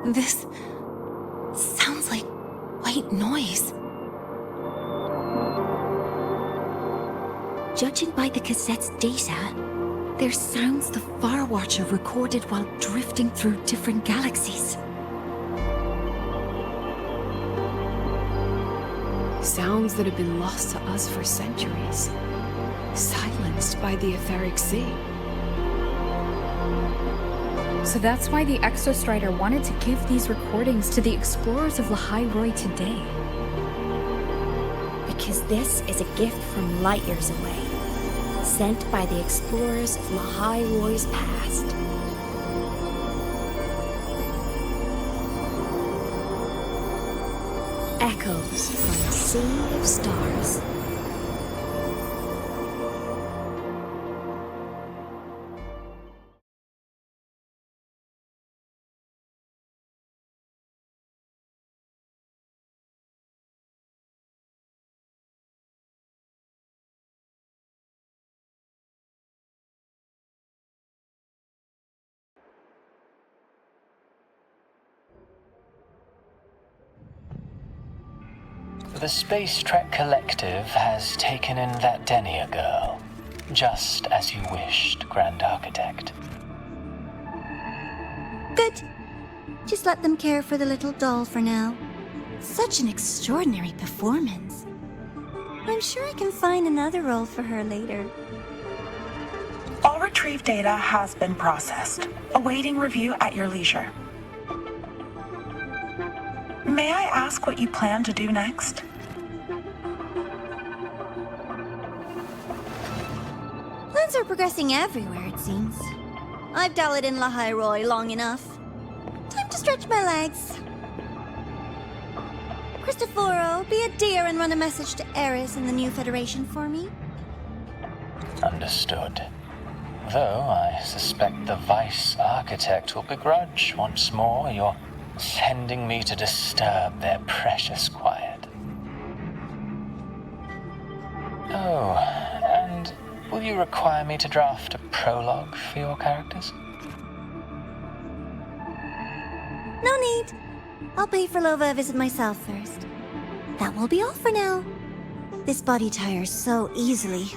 This sounds like white noise. Judging by the cassette's data, they're sounds the Far Watcher recorded while drifting through different galaxies. Sounds that have been lost to us for centuries. Silenced by the etheric sea. So that's why the Exostrider wanted to give these recordings to the explorers of Lahai-Roi today. Because this is a gift from light years away, sent by the explorers of Lahai-Roi's past. Echoes from a sea of stars. The Space Trek Collective has taken in that Denia girl, just as you wished, Grand Architect. Good. Just let them care for the little doll for now. Such an extraordinary performance. I'm sure I can find another role for her later. All retrieved data has been processed, awaiting review at your leisure. May I ask what you plan to do next? Plans are progressing everywhere, it seems. I've dallied in La Hyroi long enough. Time to stretch my legs. Cristoforo, be a dear and run a message to Eris and the new Federation for me. Understood. Though I suspect the Vice Architect will begrudge once more your sending me to disturb their precious quiet. Oh, and will you require me to draft a prologue for your characters? No need. I'll pay for Lova a visit myself first. That will be all for now. This body tires so easily.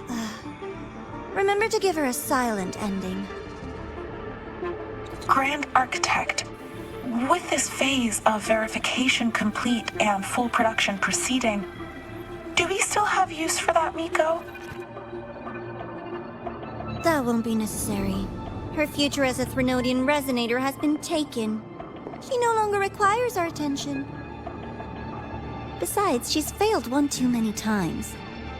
Remember to give her a silent ending. Grand Architect, with this phase of verification complete and full production proceeding, do we still have use for that Miko? That won't be necessary. Her future as a Threnodian resonator has been taken. She no longer requires our attention. Besides, she's failed one too many times,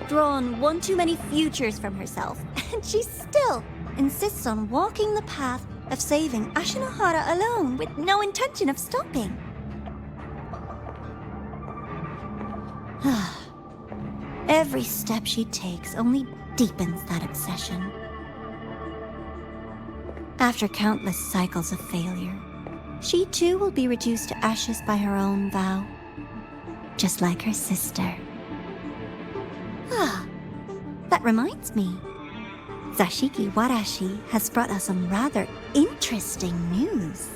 drawn one too many futures from herself, and she still insists on walking the path of saving Ashinohara alone with no intention of stopping. Every step she takes only deepens that obsession. After countless cycles of failure, she too will be reduced to ashes by her own vow, just like her sister. That reminds me. Zashiki Warashi has brought us some rather interesting news.